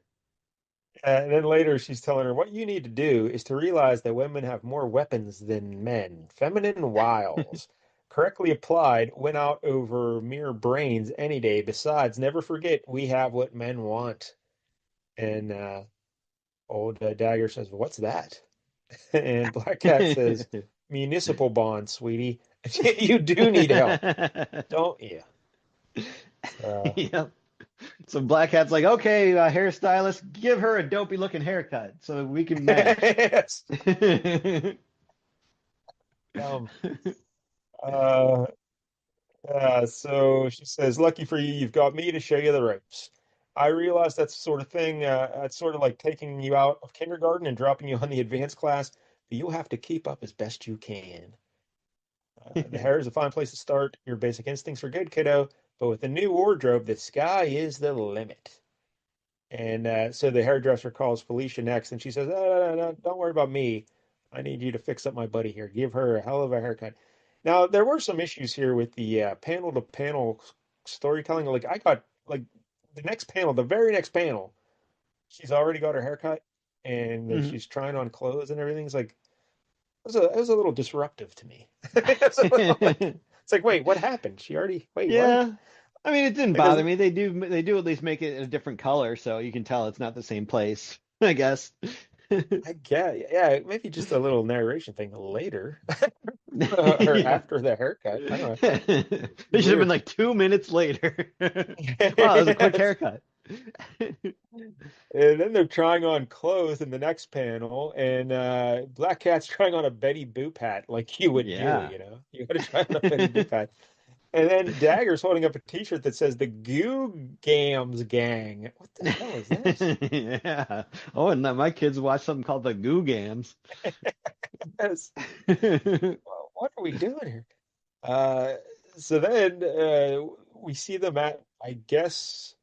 and then later she's telling her what you need to do is to realize that women have more weapons than men. Feminine wiles, correctly applied, win out over mere brains any day. Besides, never forget we have what men want. And old Dagger says, "What's that?" And Black Cat says, "Municipal bonds, sweetie. You do need help, don't you?" So, Yep. So Black Cat's like, okay, hairstylist, give her a dopey looking haircut so we can match. yes. Um, uh, so she says, "Lucky for you, you've got me to show you the ropes." I realize that's the sort of thing, it's sort of like taking you out of kindergarten and dropping you on the advanced class, but you'll have to keep up as best you can. The hair is a fine place to start. Your basic instincts are good, kiddo, but with a new wardrobe, the sky is the limit. And so the hairdresser calls Felicia next, and she says, no, no, no, don't worry about me. I need you to fix up my buddy here. Give her a hell of a haircut. Now, there were some issues here with the panel to panel storytelling. Like, I got, like, the next panel, the very next panel, she's already got her haircut and Mhm. she's trying on clothes and everything. It's like, it was a little disruptive to me. It's a little like, it's like, wait, what happened? She already, wait, what? Yeah. I mean, it didn't Because bother me. They do at least make it a different color, so you can tell it's not the same place, I guess. I get, yeah, maybe just a little narration thing later or Yeah. after the haircut. I don't know. They should have been Weird. like 2 minutes later. Wow, that was a quick Yes. haircut. And then they're trying on clothes in the next panel, and Black Cat's trying on a Betty Boop hat like you would do, Yeah. you know? You got to try on a Betty Boop hat. And then Dagger's holding up a T-shirt that says the Goo Gams Gang. What the hell is this? Yeah. Oh, and my kids watch something called the Goo Gams. Yes. Well, what are we doing here? Uh, so then we see them at, I guess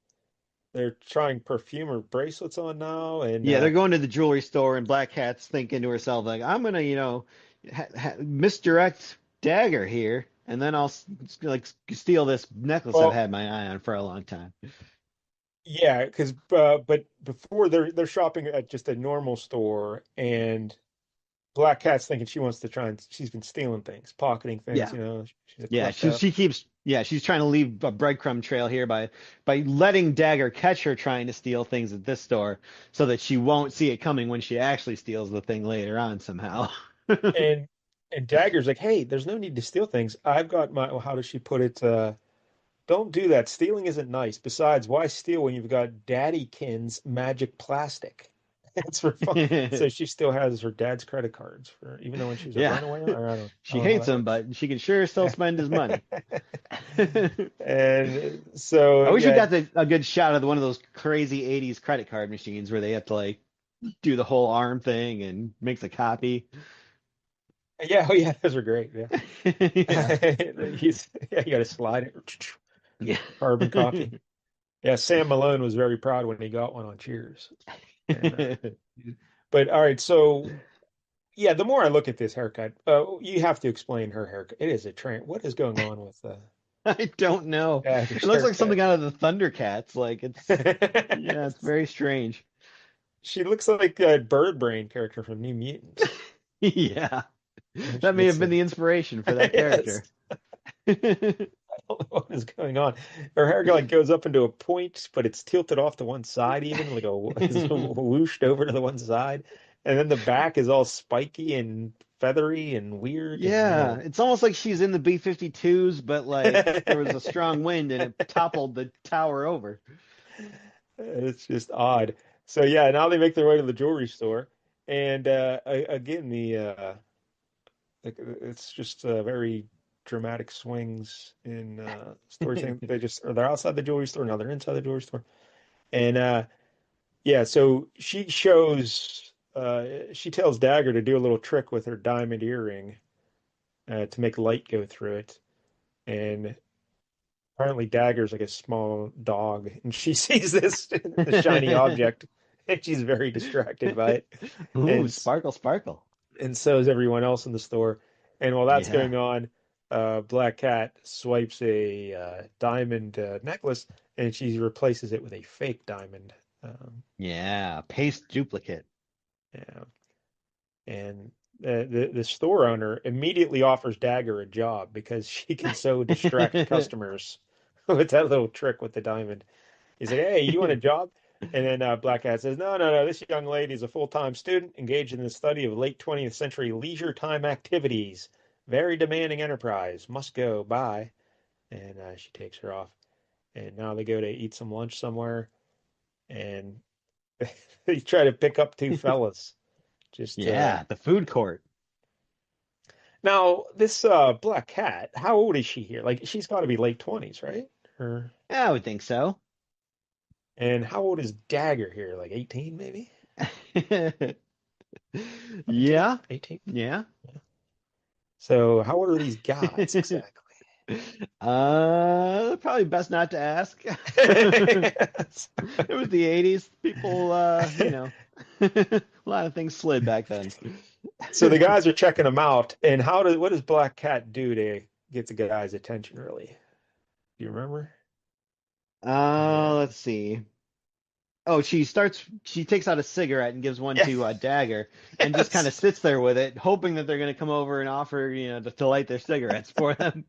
they're trying perfume or bracelets on now, and Yeah, they're going to the jewelry store, and Black Cat's thinking to herself, like, I'm gonna, misdirect Dagger here, and then I'll like steal this necklace I've well, had my eye on for a long time. yeah, because but before they're shopping at just a normal store, and Black Cat's thinking she wants to try and she's been stealing things, pocketing things, Yeah, she's a yeah, klepto. she's trying to leave a breadcrumb trail here by letting Dagger catch her trying to steal things at this store, so that she won't see it coming when she actually steals the thing later on somehow. And Dagger's like, hey, there's no need to steal things. I've got my, well, how does she put it? Don't do that. Stealing isn't nice. Besides, why steal when you've got Daddykins magic plastic? It's for fun. So she still has her dad's credit cards for, even though when she's a Yeah. runaway, or I She don't know how hates that him, works. but she can sure still spend his money. And so I wish we yeah, got a good shot of one of those crazy 80s credit card machines where they have to like do the whole arm thing and make the copy. yeah, oh yeah, those are great. Yeah, Yeah. yeah, you got to slide it, Yeah. carbon copy. Yeah, Sam Malone was very proud when he got one on Cheers. And but all right, so yeah, the more I look at this haircut, you have to explain her haircut. It is a trend. What is going on with I don't know. It Dagger's looks like haircut? something out of the Thundercats. Like yeah, it's very strange. She looks like a Bird Brain character from New Mutants. Yeah. And That she may gets have been the inspiration for that yes. character. I don't know what is going on. Her hair like goes up into a point, but it's tilted off to one side, even like it's whooshed over to the one side, and then the back is all spiky and feathery and weird, and Yeah, it's almost like she's in the B-52s, but like there was a yeah. strong wind and it toppled the tower over. It's just odd. So yeah, now they make their way to the jewelry store, and again it's just very dramatic swings in storytelling. They're outside the jewelry store, now they're inside the jewelry store, and yeah, so she tells Dagger to do a little trick with her diamond earring to make light go through it, and apparently Dagger's like a small dog, and she sees the shiny object, and she's very distracted by it. Ooh, And sparkle, sparkle. and so is everyone else in the store. And while that's Yeah. going on, Black Cat swipes a diamond necklace, and she replaces it with a fake diamond. Yeah, paste duplicate. Yeah. And the store owner immediately offers Dagger a job because she can so distract customers with that little trick with the diamond. He's like, "Hey, you want a job?" And then Black Cat says, "No, no, no. This young lady is a full-time student engaged in the study of late 20th century leisure time activities. Very demanding enterprise. Must go. Bye." And she takes her off. And now they go to eat some lunch somewhere, and they try to pick up two fellas. Just Yeah, the food court. now, this Black Cat, how old is she here? Like, she's got to be late 20s, right? Or Yeah, I would think so. and how old is Dagger here? Like 18, maybe? 17? Yeah, 18? yeah. So, how old are these guys exactly? Probably best not to ask. It was the 80s. People, a lot of things slid back then. So the guys are checking them out, and what does Black Cat do to get the guy's attention? Really, do you remember? Yeah. Let's see. Oh, she takes out a cigarette and gives one Yeah. to Dagger and just kind of Yes. sits there with it, hoping that they're going to come over and offer, to light their cigarettes for them.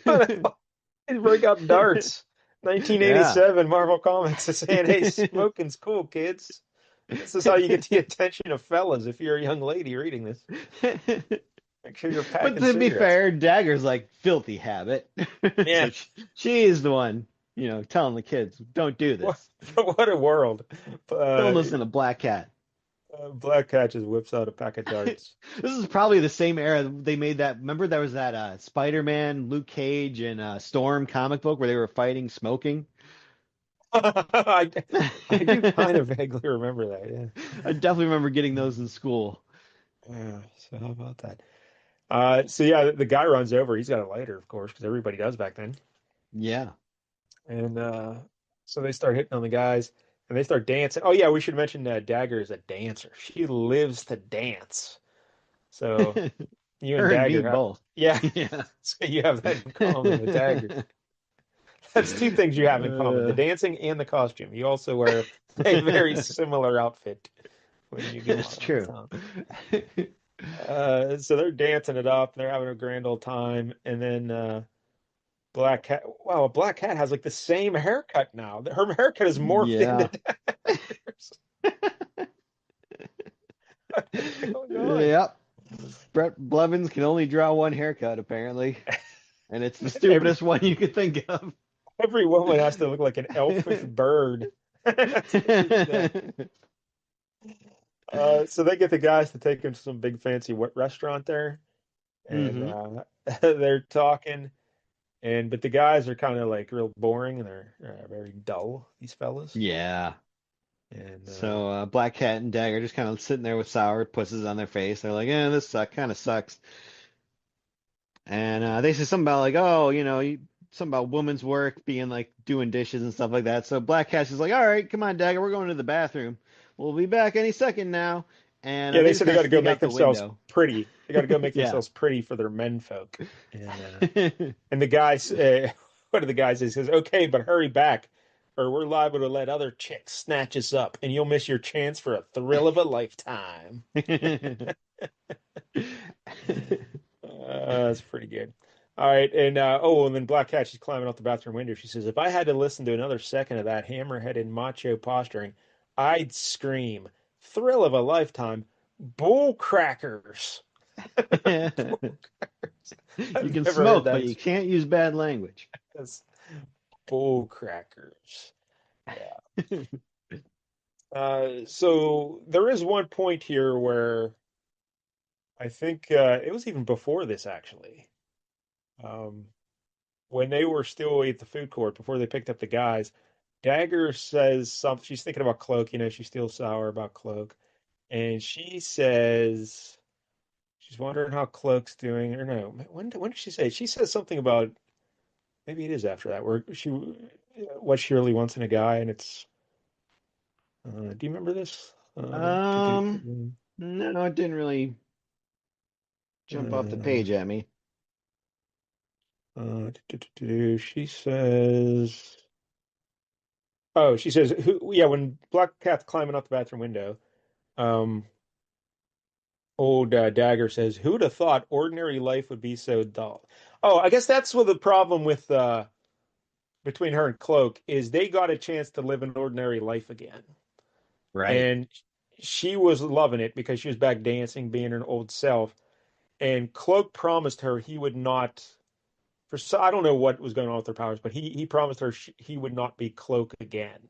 They break out darts. Yeah. 1987 Marvel Comics is saying, "Hey, smoking's cool, kids. This is how you get the attention of fellas if you're a young lady reading this. Make sure you're But packing to be cigarettes." fair, Dagger's like filthy habit. So Yeah. she's the one, telling the kids, don't do What, this. what a world. Don't Uh, listen to Black Cat. Black Cat just whips out a pack of darts. This is probably the same era they made that. Remember there was that Spider-Man, Luke Cage, and Storm comic book where they were fighting smoking? I, I do kind I of vaguely remember that, definitely remember getting those in school. yeah. So how about that? So yeah, the guy runs over. He's got a lighter, of course, because everybody does back then. Yeah. And so they start hitting on the guys, and they start dancing. Oh yeah, we should mention Dagger is a dancer. She lives to dance. So you and Her and me Dagger have, both. yeah. Yeah. So you have that in common with Dagger. That's two things you have in common: the Uh, dancing and the costume. You also wear a very similar outfit when you go it's out on true. town. So they're dancing it up. They're having a grand old time, and then Black Cat. Wow, Black Cat has like the same haircut now. Her haircut is morphed into Yeah. Dagger's. What's going on? Yep. Brett Blevins can only draw one haircut, apparently. And it's the Every stupidest one you could think of. every woman has to look like an elfish bird to do that. So they get the guys to take them to some big fancy restaurant there, and hmm they're talking, and but the guys are kind of like real boring and they're very dull, these fellas, Yeah. and So Black Cat and Dagger just kind of sitting there with sour pusses on their face. They're like, "Eh, this kind of sucks." And they say something about like, "Oh, something about women's work being like doing dishes and stuff like that." So Black Cat's is like, "All right, come on, Dagger, we're going to the bathroom. We'll be back any second now." And yeah, they they just said they kind got of to go sneak make out the themselves window. pretty. They got to go make Yeah. themselves pretty for their menfolk, and the guys, what are the guys? He says, "Okay, but hurry back, or we're liable to let other chicks snatch us up, and you'll miss your chance for a thrill of a lifetime." That's pretty good. All right, and and then Black Cat, she's climbing out the bathroom window. She says, "If I had to listen to another second of that hammer-headed macho posturing, I'd scream, thrill of a lifetime, bull crackers." You I've can never heard smoke, but that you can't use bad language. expressed. Bull crackers. Yeah. So there is one point here where I think it was even before this actually. Um, when they were still at the food court before they picked up the guys, Dagger says something. She's thinking about Cloak. She's still sour about Cloak, and she says she's wondering how Cloak's doing. Or no, when did she say? She says something about maybe it is after that where she what she really wants in a guy, and it's. Do you remember this? Um, no, it didn't really jump off the Uh, page at me. she says. Oh, she says, who, yeah, when Black Cat's climbing out the bathroom window, um, old Dagger says, "Who'd have thought ordinary life would be so dull?" Oh, I guess that's what the problem with between her and Cloak is they got a chance to live an ordinary life again, Right. and she was loving it because she was back dancing, being her old self, and Cloak promised her he would not. For so I don't know what was going on with their powers, but he promised her he would not be Cloak again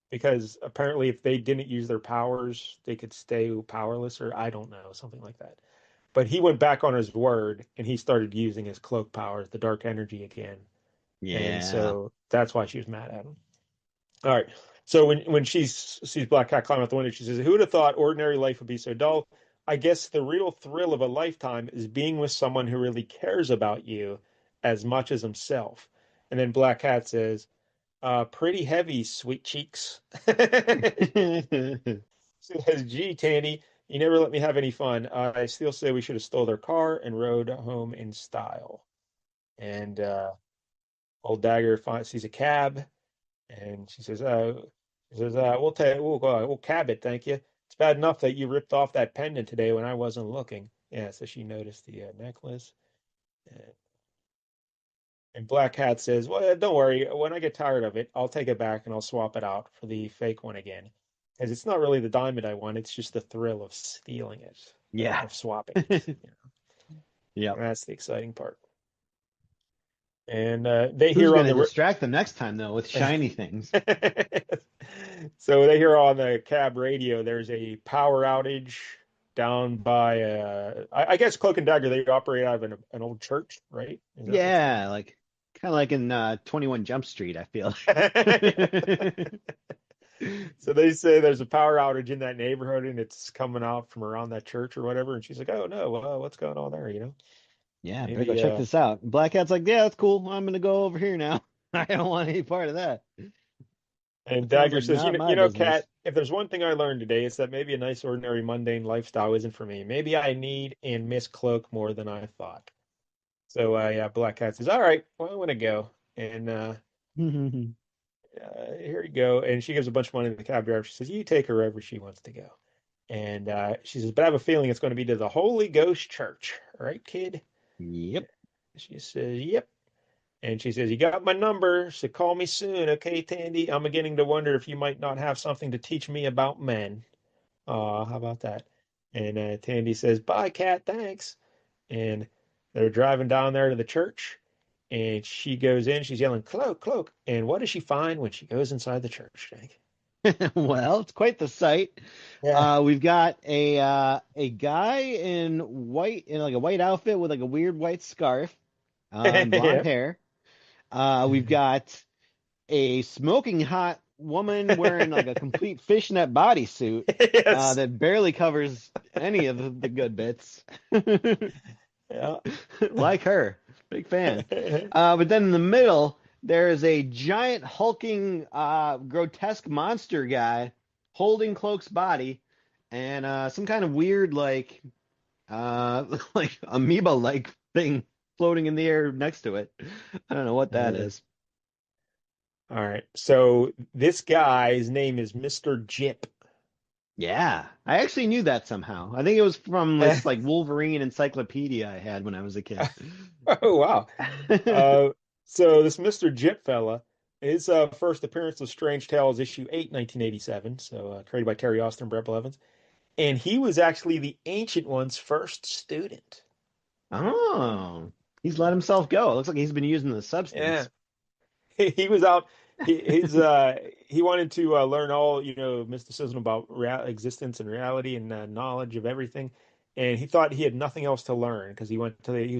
because apparently if they didn't use their powers, they could stay powerless, or I don't know, something like that. But he went back on his word and he started using his cloak powers, the dark energy again. And Yeah. so that's why she was mad at him. All right. So when she sees Black Cat climb out the window, she says, "Who would have thought ordinary life would be so dull? I guess the real thrill of a lifetime is being with someone who really cares about you as much as himself." And then Black Cat says, "Pretty heavy, sweet cheeks." Says, "Gee, Tandy, you never let me have any fun. I still say we should have stole their car and rode home in style." And old Dagger sees a cab, and she says, we'll cab it, thank you. It's bad enough that you ripped off that pendant today when I wasn't looking." Yeah, so she noticed the necklace. And, and Black Hat says, "Well, don't worry. When I get tired of it, I'll take it back and I'll swap it out for the fake one again. Because it's not really the diamond I want, it's just the thrill of stealing it, Yeah. of swapping it. Yep. That's the exciting part." And they Who's hear on gonna the distract them next time though with shiny things? so they hear on the cab radio there's a power outage down by I guess Cloak and Dagger they operate out of an old church, right? Is that what's going Yeah, like kind of like in 21 Jump Street, I feel on? like. So they say there's a power outage in that neighborhood and it's coming out from around that church or whatever. And she's like, "Oh no, what's going on there? Yeah, better go Maybe." check this out. Black Cat's like, yeah, that's cool. I'm gonna go over here now. I don't want any part of that. And That sounds Dagger like says, not my Kat, business. if there's one thing I learned today, it's that maybe a nice, ordinary, mundane lifestyle isn't for me. Maybe I need and miss Cloak more than I thought." So yeah, Black Cat says, "All right, well, I want to go." And here you go. And she gives a bunch of money to the cab driver. She says, "You take her wherever she wants to go." And she says, "But I have a feeling it's going to be to the Holy Ghost Church. All right, kid?" Yep. She says, "Yep." And she says, "You got my number, so call me soon, okay, Tandy? I'm beginning to wonder if you might not have something to teach me about men." How about that? And Tandy says, "Bye, Cat, thanks." And they're driving down there to the church, and she goes in, she's yelling, "Cloak, Cloak." And what does she find when she goes inside the church, Jake? Well, it's quite the sight. Yeah. We've got a guy in white in like a white outfit with like a weird white scarf, and blonde Yeah. hair. We've got a smoking hot woman wearing like a complete fishnet bodysuit Yes. that barely covers any of the good bits. Yeah. Like her, big fan. But then in the middle, there is a giant hulking, grotesque monster guy holding Cloak's body, and some kind of weird like amoeba-like thing floating in the air next to it. I don't know what that Uh, is. all right. So this guy's name is Mr. Jip. Yeah, I actually knew that somehow. I think it was from this like Wolverine encyclopedia I had when I was a kid. Oh, wow. Uh, so this Mr. Jip fella, his first appearance was Strange Tales issue 8, 1987. So created by Terry Austin and Brett Blevins. And he was actually the Ancient One's first student. Oh, he's let himself go. It looks like he's been using the Yeah. substance. He was out. He wanted to learn all mysticism about existence and reality and knowledge of everything, and he thought he had nothing else to learn because he was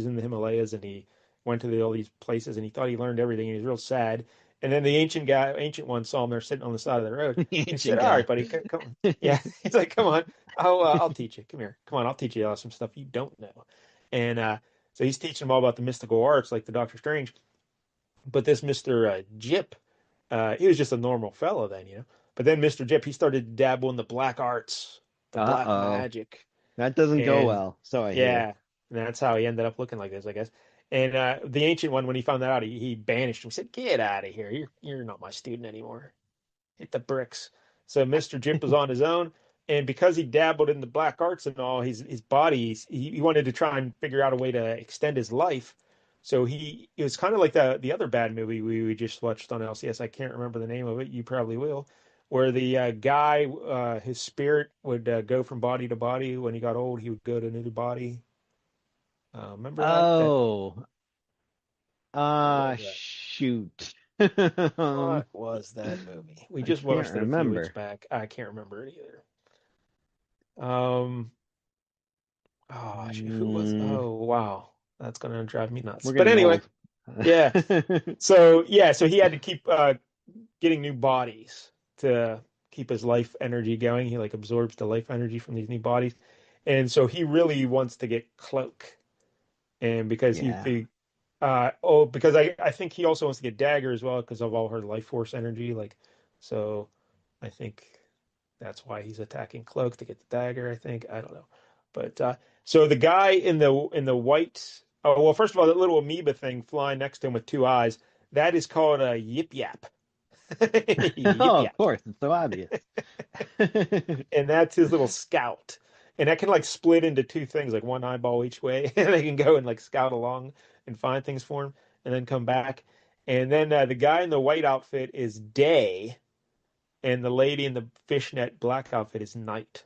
in the Himalayas and he went to all these places and he thought he learned everything and he was real sad. And then the ancient one saw him there sitting on the side of the road. The And he said, ancient "All right, guy. buddy, come." Yeah, he's like, "Come on, I'll teach you. Come here, come on, I'll teach you some stuff you don't know." And so he's teaching him all about the mystical arts, like the Doctor Strange. But this Mr. Jip, he was just a normal fellow then. But then Mr. Jip, he started to dabble in the black arts, the black Uh-oh. magic. That doesn't go And well, so I hear. yeah, and that's how he ended up looking like this, I guess. And the ancient one, when he found that out, he banished him. He said, "Get out of here. You're not my student anymore. Hit the bricks." So Mr. Jip was on his own. And because he dabbled in the black arts and all, his body, he wanted to try and figure out a way to extend his life. So it was kind of like the other bad movie we just watched on LCS. I can't remember the name of it. You probably will. Where the guy, his spirit would go from body to body. When he got old, he would go to a new body. Remember that? Oh, What was that? shoot. What was that movie? We I just can't watched it a few weeks remember. back. I can't remember it either. Um, oh, who was? Mm, Oh, wow, that's gonna drive me nuts. we're But getting anyway, old. yeah. So he had to keep getting new bodies to keep his life energy going. He like absorbs the life energy from these new bodies, and so he really wants to get Cloak, and because Yeah. because I think he also wants to get Dagger as well because of all her life force energy. Like, so I think that's why he's attacking Cloak to get the Dagger. I think I don't know, but so the guy in the white. Oh well, first of all, that little amoeba thing flying next to him with two eyes. That is called a Yip Yap. Yip Oh, of Yap. course, it's so obvious. And that's his little scout. And that can like split into two things, like one eyeball each way, and they can go and like scout along and find things for him, and then come back. And then the guy in the white outfit is Day, and the lady in the fishnet black outfit is Night.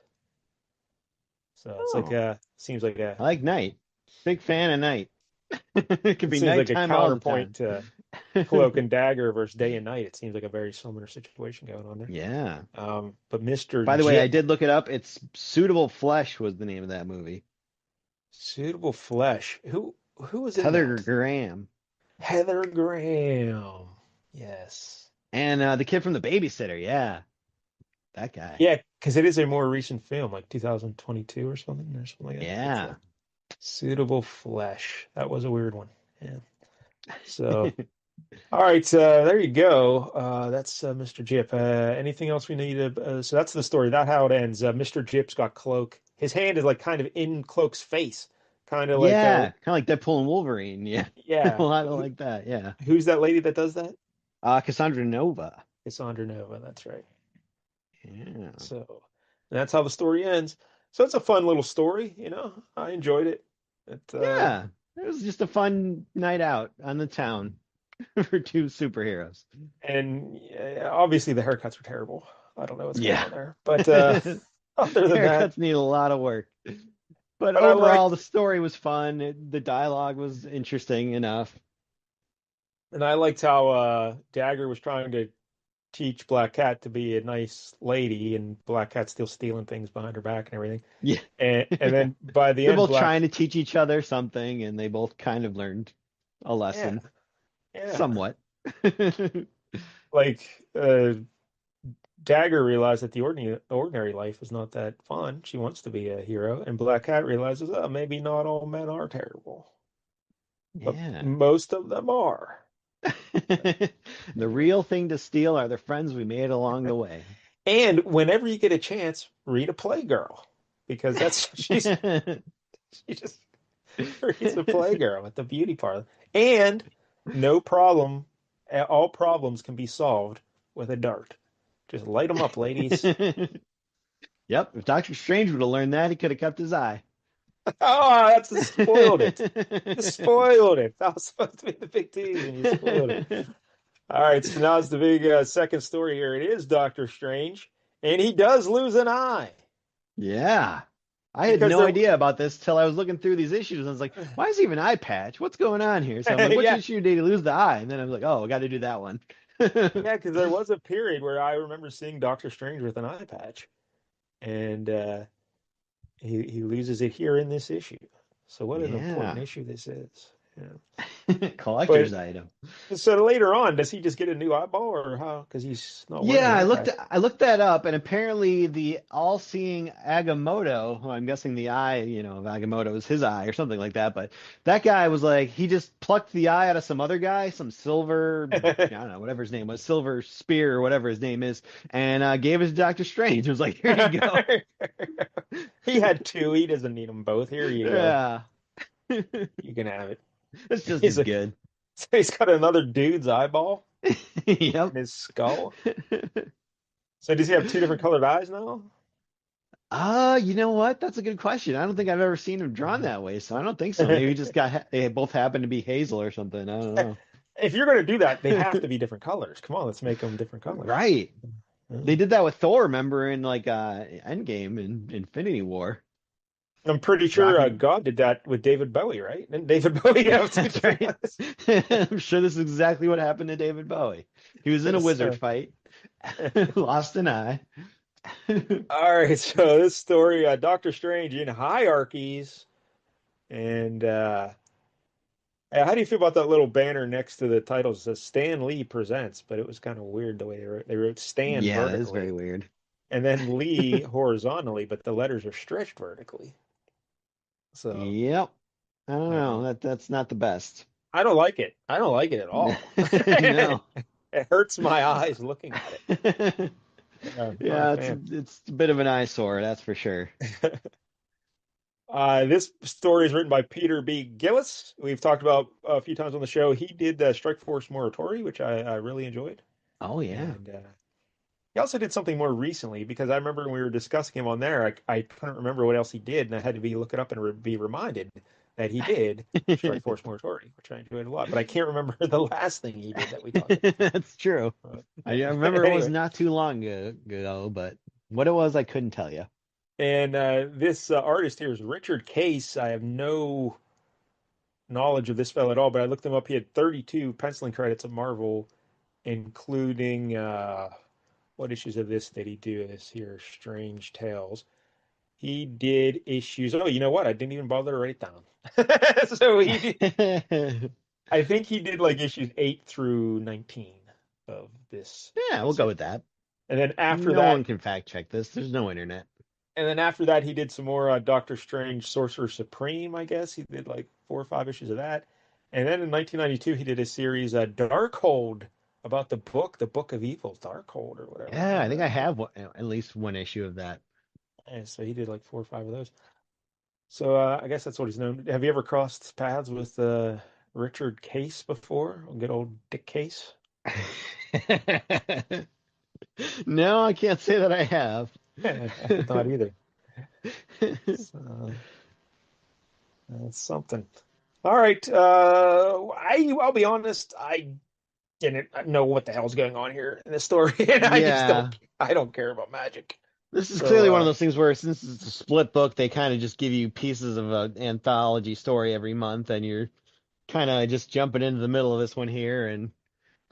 So it's like Oh, seems like a I like Knight. Big fan of Knight. It could It be seems like a nighttime all the counterpoint time. to Cloak and Dagger versus Day and Night. It seems like a very similar situation going on there. Yeah. But Mr. By the way, I Jip, did look it up. It's Suitable Flesh was the name of that movie. Suitable Flesh. Who was in Heather that? Graham. Heather Graham. Yes. And the kid from The Babysitter. Yeah, that guy. Yeah, because it is a more recent film, like 2022 or something like that. It's Yeah. Suitable Flesh. That was a weird one. Yeah. So, all right, there you go. That's Mr. Jip. Anything else we need to? So that's the story. That's how it ends. Mr. Jip's got Cloak. His hand is like kind of in Cloak's face, kind of like Yeah, kind of like Deadpool and Wolverine. Yeah, a yeah. lot of like that. Yeah. Who's that lady that does that? Cassandra Nova. Cassandra Nova. That's right. Yeah. So that's how the story ends. So it's a fun little story, you know. I enjoyed it. It Yeah. It was just a fun night out on the town for two superheroes. and obviously the haircuts were terrible. I don't know what's going Yeah. on there, but other than that, Haircuts need a lot of work. But but I overall, liked the story was fun. The dialogue was interesting enough. and I liked how Dagger was trying to teach Black Cat to be a nice lady, and Black Cat's still stealing things behind her back and everything. Yeah. And then by the They're end, both trying to teach each other something, and they both kind of learned a yeah, lesson, yeah, somewhat. like Dagger realized that the ordinary life is not that fun. She wants to be a hero, and Black Cat realizes, oh, maybe not all men are terrible, but Yeah. most of them are. The real thing to steal are the friends we made along the way. And whenever you get a chance, read a Playgirl because that's she just reads a Playgirl at the beauty parlor. And no problem, all problems can be solved with a dart. Just light them up, ladies. Yep, if Doctor Strange would have learned that, he could have kept his eye. Oh, that's spoiled it. You spoiled it. That was supposed to be the big tease, and you spoiled it. All right, so now it's the big second story here. It is Doctor Strange, and he does lose an eye Yeah. I had because no there. idea about this till I was looking through these issues. And I was like, why is he even eye patch? What's going on here? So I'm like, which Yeah, issue did he lose the eye? And then I was like, oh, I got to do that one. yeah, because there was a period where I remember seeing Doctor Strange with an eye patch, and he loses it here in this issue. So what an important Yeah. issue this is. Yeah. Collector's But item. so later on, does he just get a new eyeball or how? Because he's not wearing Yeah, the eye patch. I looked that up, and apparently the all-seeing Agamotto, who I'm guessing the eye, of Agamotto is his eye or something like that, but that guy was like he just plucked the eye out of some other guy, some silver, I don't know, whatever his name was, Silver Spear or whatever his name is, and gave it to Doctor Strange. It was like, here you go. He had two. He doesn't need them both. Here you go. Yeah, You can have it. it's just He's as a, good. so he's got another dude's eyeball Yep. in his skull. So does he have two different colored eyes now? You know what? That's a good question. I don't think I've ever seen him drawn that way, so I don't think so. Maybe he just they both happen to be hazel or something. I don't know. If you're going to do that, they have to be different colors. Come on, let's make them different colors. Right. They Mm. did that with Thor, remember, in like Endgame and Infinity War. I'm pretty sure Rocking. God did that with David Bowie, right? And David Bowie have two That's different right. eyes. I'm sure this is exactly what happened to David Bowie. He was in a wizard So, fight, lost an eye. all right, so this story, Doctor Strange in Hierarchies, and how do you feel about that little banner next to the title? It says Stan Lee presents, but it was kind of weird the way they wrote Stan Yeah, that is very vertically weird. and then Lee horizontally, but the letters are stretched vertically. So Yep. I don't know. uh, That's not the best. I don't like it. I don't like it at all. No. It hurts my eyes looking at it. Not a Yeah, fan. it's a bit of an eyesore, that's for sure. This story is written by Peter B. Gillis. We've talked about a few times on the show. He did Strike Force Moratori, which I really enjoyed. Oh yeah. And he also did something more recently because I remember when we were discussing him on there, I couldn't remember what else he did, and I had to look it up and be reminded that he did Strike Force Moratori, which I enjoyed a lot. But I can't remember the last thing he did that we talked That's true. about. I remember it was Anyway, not too long ago, but what it was, I couldn't tell you. and this artist here is Richard Case. I have no knowledge of this fellow at all, but I looked him up. He had 32 penciling credits of Marvel, including what issues of this did he do this here? Strange Tales. He did issues. Oh, you know what? I didn't even bother to write it down. So he did, I think he did like issues 8 through 19 of this Yeah, we'll go series. with that. And then after No one that, can fact check this. There's no internet. he did some more Doctor Strange Sorcerer Supreme, I guess. He did like 4 or 5 issues of that. And then in 1992 he did a series Darkhold about the Book of Evil, Darkhold or whatever. Yeah, I Remember think I that? have at least one issue of that. And so he did like 4 or 5 of those. So I guess that's what he's known. Have you ever crossed paths with Richard Case before? Good old Dick Case. No, I can't say that I have. Not either. So that's something. All right. I'll be honest. I didn't know what the hell's going on here in this story, and Yeah, I don't care about magic. this is So clearly one of those things where since it's a split book, they kind of just give you pieces of an anthology story every month, and you're kind of just jumping into the middle of this one here. And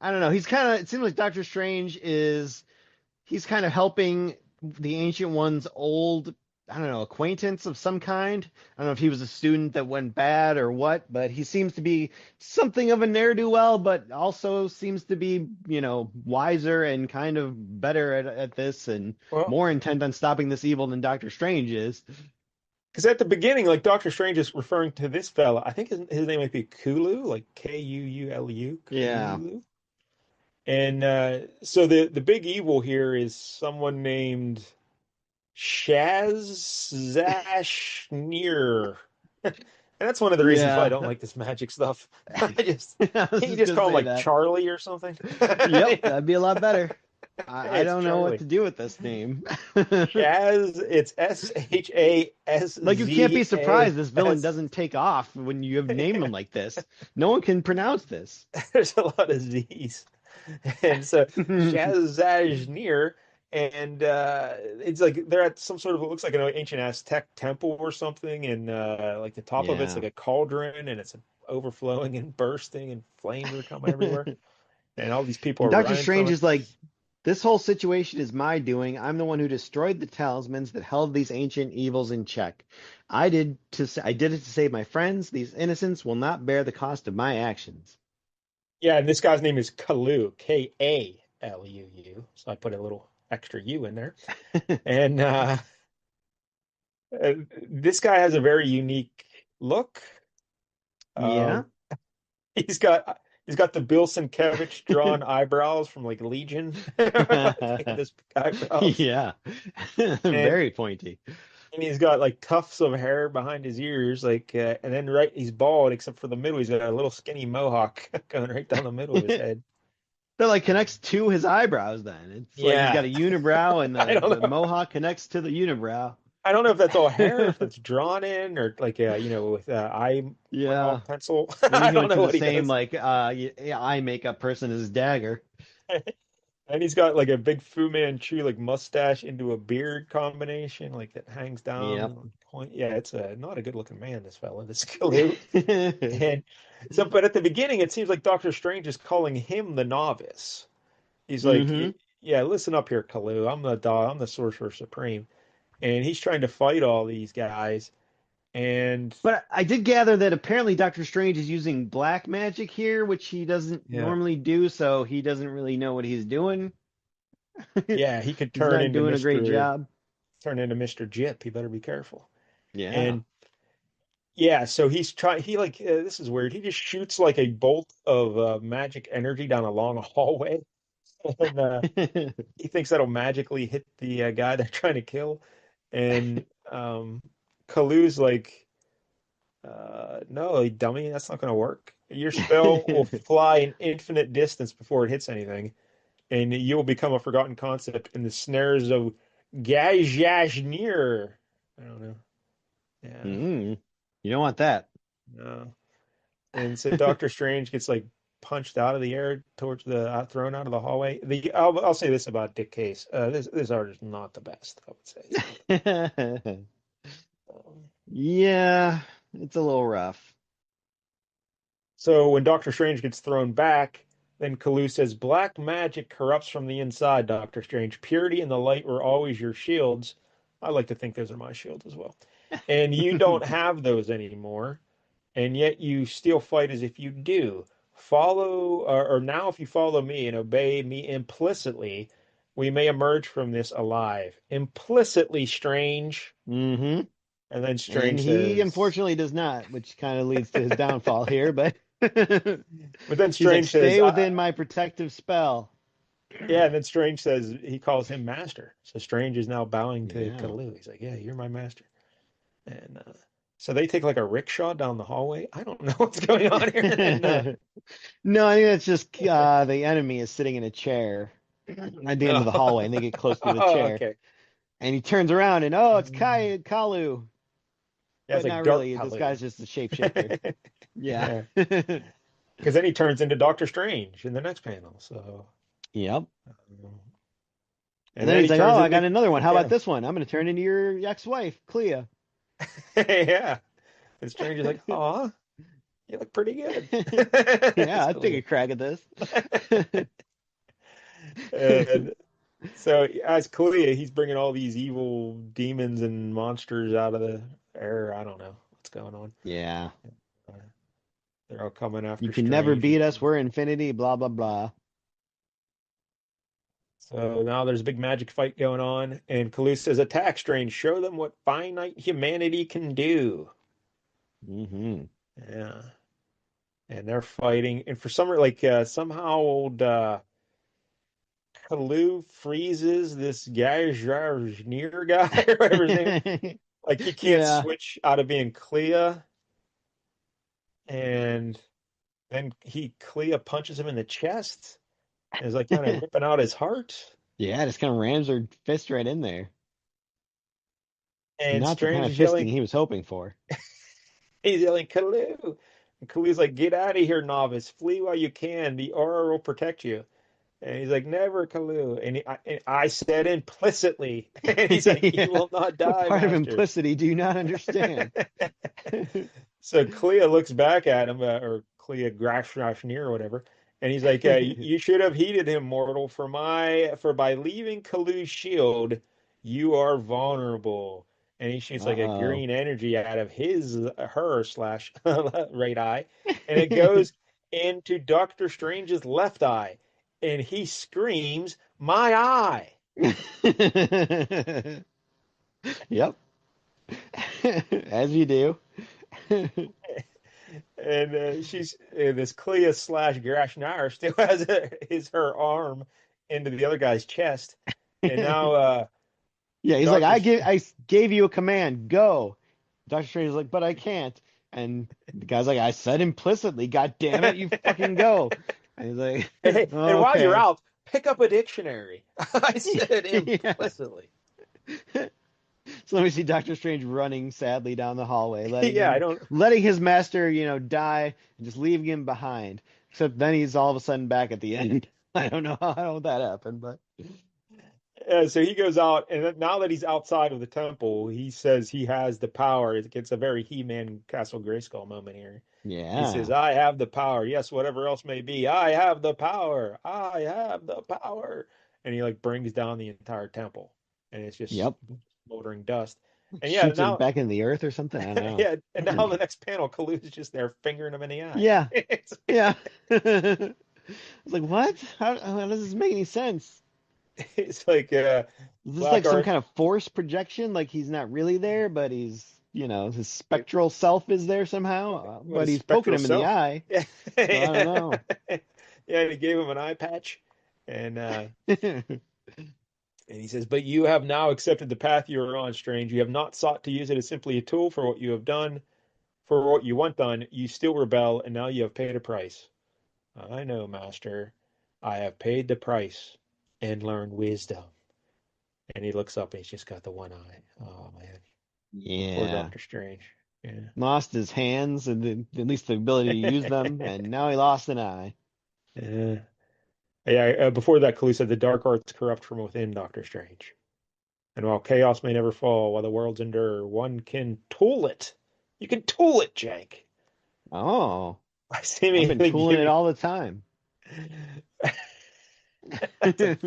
I don't know. It seems like Doctor Strange is he's kind of helping the Ancient One's old, I don't know, acquaintance of some kind. I don't know if he was a student that went bad or what, but he seems to be something of a ne'er-do-well, but also seems to be, wiser and kind of better at this and well, more intent on stopping this evil than Doctor Strange is. because at the beginning, like Doctor Strange is referring to this fella. I think his name might be Kulu, like Kuulu, Yeah. Kulu. And so the big evil here is someone named Shazashnir. And that's one of the reasons why I Yeah. don't like this magic stuff. I just I was you just just gonna call him say like that. Charlie or something. Yep, that'd be a lot better. I It's don't know what Charlie. to do with this name. Shaz, it's Like you can't be surprised this villain Shazas. doesn't take off when you have named him like this. No one can pronounce this. There's a lot of Z's. And so Shazajnir, and it's like they're at some sort of, it looks like an ancient Aztec temple or something, and like the top of it's Yeah. like a cauldron, and it's overflowing and bursting, and flames are coming everywhere, and all these people And are Doctor running from Strange it. is like, this whole situation is my doing. I'm the one who destroyed the talismans that held these ancient evils in check. I did it to save my friends. These innocents will not bear the cost of my actions. Yeah, and this guy's name is Kalu, Kaluuu. So I put a little extra U in there, and this guy has a very unique look. Yeah. Um, he's got the Bill Sienkiewicz drawn eyebrows from like Legion, like this eyebrows, Yeah. and Very pointy. he's got like tufts of hair behind his ears, like and then he's bald except for the middle. He's got a little skinny mohawk going right down the middle of his head. That like connects to his eyebrows then. It's like he's got Yeah, a unibrow and I the don't know. mohawk connects to the unibrow. I don't know if that's all hair, if that's drawn in, or like with eyebrow Yeah. pencil. Maybe I he don't went to know the what he same does. like eye makeup person as Dagger. And he's got like a big Fu Manchu like mustache into a beard combination, like that hangs down Yep. on point. Yeah, it's a not a good looking man, this fella, this Kalu. And so, but at the beginning, it seems like Doctor Strange is calling him the novice. He's like, hmm "Yeah, listen up here, Kalu. I'm the dog. I'm the Sorcerer Supreme." And he's trying to fight all these guys. And But I did gather that apparently Doctor Strange is using black magic here, which he doesn't yeah, normally do, so he doesn't really know what he's doing. yeah, he could He's not doing a great job. turn into Mr. Jip. He better be careful. Yeah. And yeah, so he's trying. He like this is weird. He just shoots like a bolt of magic energy down a long hallway, and he thinks that'll magically hit the guy they're trying to kill. And Kalu's like, "No, you dummy, that's not going to work. Your spell will fly an infinite distance before it hits anything, and you will become a forgotten concept in the snares of Gajajnir." I don't know. Yeah, Mm, you don't want that. no. And so Doctor Strange gets like punched out of the air towards the thrown out of the hallway. I'll say this about Dick Case. This art is not the best. I would say it's not. Um, Yeah, it's a little rough. So when Doctor Strange gets thrown back, then Kalu says, "Black magic corrupts from the inside, Doctor Strange. Purity and the light were always your shields." I like to think those are my shields as well. "And you don't have those anymore, and yet you still fight as if you do. Follow, or now if you follow me and obey me implicitly, we may emerge from this alive." Implicitly, Strange. Hmm. And then And Strange he says, unfortunately does not, which kind of leads to his downfall here. But but then he's like, Strange says, "Stay within my protective spell." yeah, and then Strange says he calls him master. So Strange is now bowing to Yeah. Kalu. He's like, "Yeah, you're my master." And so they take like a rickshaw down the hallway. I don't know what's going on here. And No, I think that's just the enemy is sitting in a chair at the end of the oh, hallway, and they get close to the oh, chair, okay. and he turns around, and it's Kalu, Yeah, it's but like not dark really. This Kalu. guy's just a shapeshifter. Yeah. Yeah, because then he turns into Doctor Strange in the next panel. So, Yep. um, And and then then he's he like, "Oh, turns I got into another one. How about yeah, this one? I'm going to turn into your ex-wife, Clea." yeah. And Strange is like, "Aw, you look pretty good." Yeah, It's I'd take cool. a crack at this. And so as Clea, he's bringing all these evil demons and monsters out of the air. I don't know what's going on. Yeah. Uh, they're all coming You after can never Strange. beat us. We're infinity, blah, blah, blah. So now there's a big magic fight going on, and Kalu says, "Attack, Strange. Show them what finite humanity can do." Hmm. Yeah, and they're fighting, and for some somehow old Kalu freezes this Gajrnir guy or whatever his name is. Like he can't Yeah. switch out of being Clea, and then Clea punches him in the chest and is like kind of ripping out his heart. Yeah, just kind of rams her fist right in there. And Not the kind Strange of is fisting yelling, he was hoping for. he's yelling, "Kalu!" And Kalu's like, "Get out of here, novice. Flee while you can. The aura will protect you." And he's like, "Never, Kalu." And I said implicitly. And he's like, "You Yeah. will not What die, part of master." implicity do you not understand? So Clea looks back at him, or Clea Grafnir or whatever, and he's like, "You should have heeded him, mortal. For by leaving Kalu's shield, you are vulnerable." And he shoots like a Uh-oh. green energy out of her slash right eye, and it goes into Doctor Strange's left eye, and he screams, "My eye!" Yep. As you do. And she's this Clea slash Grashnar still has her arm into the other guy's chest, and now Yeah, he's like, Doctor I gave you a command, go. Doctor Strange is like, but I can't. And the guy's like, I said implicitly, God damn it, you fucking go. And he's like, hey, oh, and while you're okay. out, pick up a dictionary. I said Yeah. implicitly. So let me see Doctor Strange running sadly down the hallway, Yeah, I don't. letting his master, die and just leaving him behind. Except then he's all of a sudden back at the end. I don't know how that happened, but So he goes out, and now that he's outside of the temple, he says he has the power. It gets a very He-Man Castle Grayskull moment here. He says, yeah. "I have the power. Yes, whatever else may be, I have the power. I have the power." And he like brings down the entire temple, and it's just Yep. smoldering dust. And yeah, Shoots it now, back in the earth or something. I don't yeah, and know. now the next panel, Kalu's just there fingering him in the eye. Yeah. It's, Yeah. I was like, what? How does this make any sense? it's like Is this like black some art. kind of force projection? Like he's not really there, but his spectral self is there somehow, What but is he's poking spectral him in the self? eye. Yeah, So I don't yeah, know. yeah. And he gave him an eye patch, and he says, "But you have now accepted the path you are on, Strange. You have not sought to use it as simply a tool for what you have done, for what you want done. You still rebel, and now you have paid a price." "I know, Master. I have paid the price and learned wisdom." And he looks up, and he's just got the one eye. Oh man, poor Yeah. Doctor Strange. Yeah. Lost his hands and at least the ability to use them, and now he lost an eye. Yeah. Yeah, before that, Kalu said the dark arts corrupt from within, Doctor Strange. And while chaos may never fall, while the worlds endure, one can tool it. You can tool it, Jank. Oh. I've been seemingly tooling it giving. all the time. That's a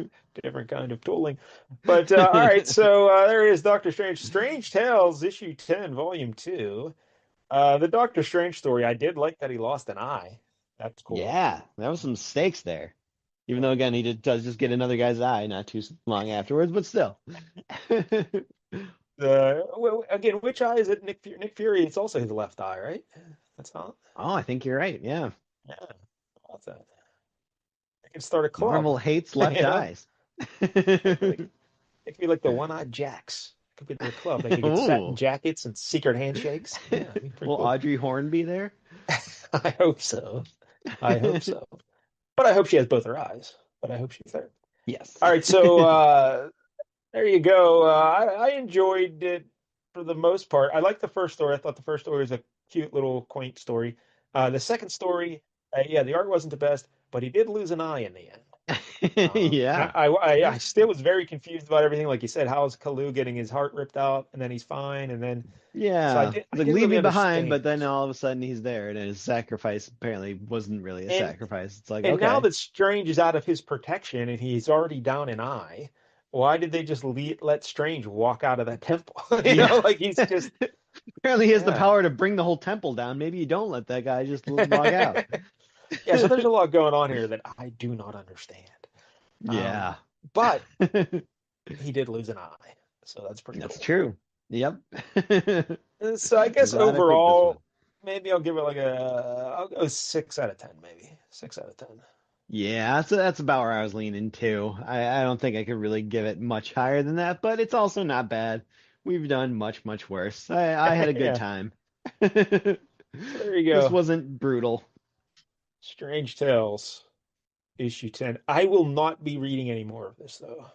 different kind of tooling. But all right, so there it is, Doctor Strange. Strange Tales, issue 10, volume 2. The Doctor Strange story, I did like that he lost an eye. That's cool. Yeah, there was some stakes there. Even though again does just get another guy's eye not too long afterwards, but still. Well, again, which eye is it? Nick Fury, it's also his left eye, right? That's not. Oh, I think you're right. Yeah. Yeah, what's that? I can start a club, Marvel hates you left know? eyes. It could be like the One-Eyed Jacks. It could be their club. They could get satin Ooh. jackets and secret handshakes. Yeah, it'd be pretty Will cool. Audrey Horn be there? I hope so. I hope so. But I hope she has both her eyes. But I hope she's there. Yes. All right, so there you go. I enjoyed it for the most part. I liked the first story. I thought the first story was a cute little quaint story. The second story, yeah, the art wasn't the best, but he did lose an eye in the end. And Yeah. I still was very confused about everything. Like you said, how's Kalu getting his heart ripped out, and then he's fine, and then so Yeah. I It's like didn't leave really me behind, understand. but then all of a sudden he's there, and his sacrifice apparently wasn't really a And sacrifice. It's like, and now okay. that Strange is out of his protection and he's already down an eye, why did they just let Strange walk out of that temple? Yeah. Like he's just Apparently he has the yeah. power to bring the whole temple down. Maybe you don't let that guy just log out. Yeah, so there's a lot going on here that I do not understand. Um, Yeah. but he did lose an eye, so that's pretty That's cool. true. Yep. So I I'm guess glad I picked this one. overall, maybe I'll give it like I'll go 6 out of 10, maybe 6 out of 10. Yeah, that's about where I was leaning too. I don't think I could really give it much higher than that, but it's also not bad. We've done much, much worse. I had a good Yeah, time. so there you This go. wasn't brutal. Strange Tales, issue 10. I will not be reading any more of this though,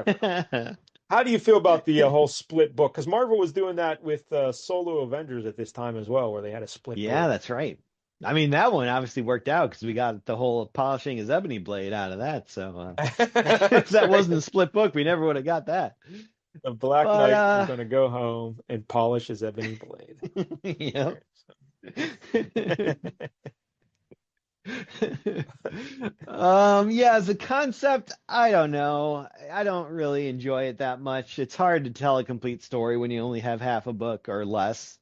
ever. How do you feel about the whole split book? Because Marvel was doing that with Solo Avengers at this time as well, where they had a split Yeah, book. that's right. I mean, that one obviously worked out because we got the whole polishing his ebony blade out of that. So if That's that right. wasn't a split book, we never would have got that. The Black But Knight was going to go home and polish his ebony blade. yep. Yeah, as a concept, I don't know. I don't really enjoy it that much. It's hard to tell a complete story when you only have half a book or less.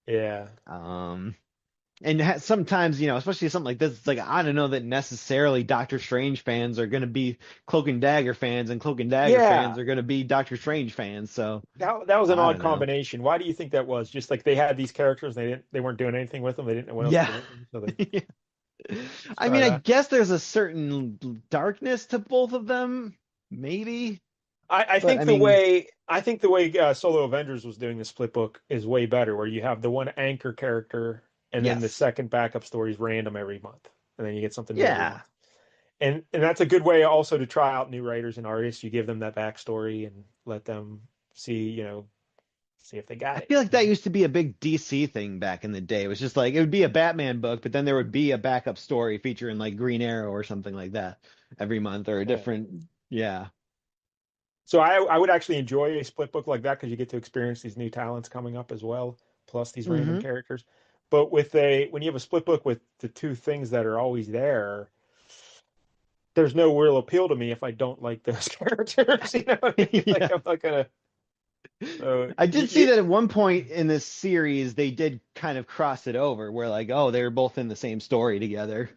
Yeah. Um, and sometimes, especially something like this, it's like I don't know that necessarily Doctor Strange fans are going to be Cloak and Dagger fans, and Cloak and Dagger fans Yeah. are going to be Doctor Strange fans. So That was an I odd don't know. combination. Why do you think that was? Just like they had these characters, they weren't doing anything with them. They didn't know what else to Yeah. do with them, so they I try mean, I that. guess there's a certain darkness to both of them, maybe. But I mean, I think the way Solo Avengers was doing the split book is way better, where you have the one anchor character and then the yes. second backup story is random every month, and then you get something new every Yeah. month. And that's a good way also to try out new writers and artists. You give them that backstory and let them see, see if they I got it. feel like that used to be a big DC thing back in the day. It was just like it would be a Batman book, but then there would be a backup story featuring like Green Arrow or something like that every month or a Yeah. different. Yeah. So I would actually enjoy a split book like that because you get to experience these new talents coming up as well, plus these random Hmm. characters. But when you have a split book with the two things that are always there, there's no real appeal to me if I don't like those characters. You know what I mean? Like Yeah. I'm not gonna. So I did see that at one point in this series they did kind of cross it over where like, oh, they were both in the same story together.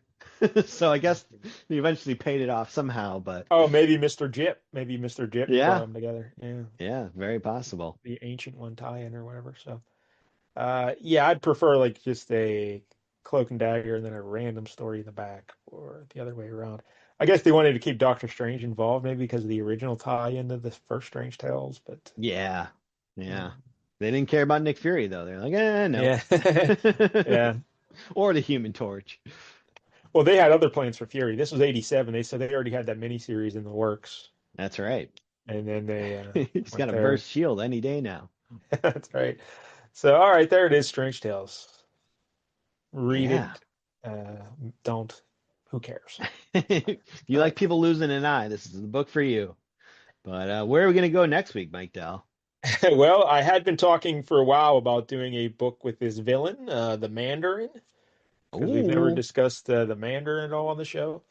So I guess they eventually paid it off somehow, but oh, maybe Mr. Jip. Maybe Mr. Jip brought yeah. them together. Yeah, Yeah, very possible. the ancient one tie-in or whatever. So, yeah, I'd prefer like just a Cloak and Dagger and then a random story in the back, or the other way around. I guess they wanted to keep Doctor Strange involved, maybe because of the original tie-in to the first Strange Tales. But Yeah. Yeah. um, They didn't care about Nick Fury though. They're like, no. yeah, yeah. Or the Human Torch. Well, they had other plans for Fury. This was '87. They said they already had that miniseries in the works, That's right. and then they He's got went a burst there. shield any day now. That's right. So, all right, there it is, Strange Tales. Read Yeah. it. Don't. Who cares? If you All like right. people losing an eye, this is the book for you. But where are we going to go next week, Mike Dell? Well, I had been talking for a while about doing a book with this villain, the Mandarin. because we've never Ooh. discussed the Mandarin at all on the show.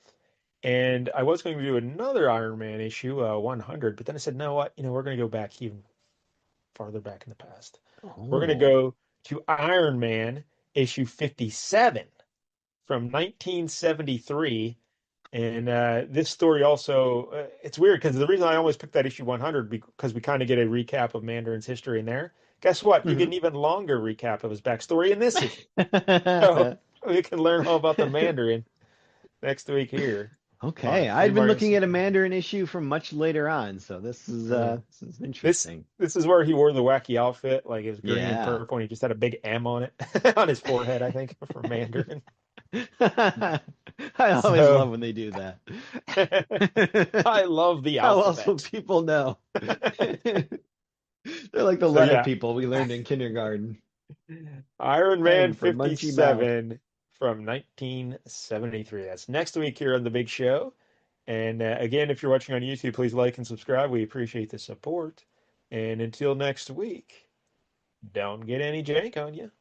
And I was going to do another Iron Man issue, 100, but then I said, no, what? We're going to go back even farther back in the past. We're going to Oh. go to Iron Man issue 57 from 1973. And this story also, it's weird because the reason I always picked that issue 100 because we kind of get a recap of Mandarin's history in there. Guess what? You get Mhm. an even longer recap of his backstory in this issue. So we can learn all about the Mandarin next week here Okay, on Flea I'd been Market looking at a Fantasy. Mandarin issue from much later on, so Uh, this is this interesting. this is where he wore the wacky outfit, like it was green and Yeah. purple, and he just had a big M on it on his forehead, I think, for Mandarin. I always So love when they do that. I love the How else will alphabet. people know? They're like the So letter yeah, people we learned in kindergarten. Iron Man M for Munchie Mouth. 57 from 1973. That's next week here on the big show. And again, if you're watching on YouTube, please like and subscribe. We appreciate the support. And until next week, don't get any jank on you.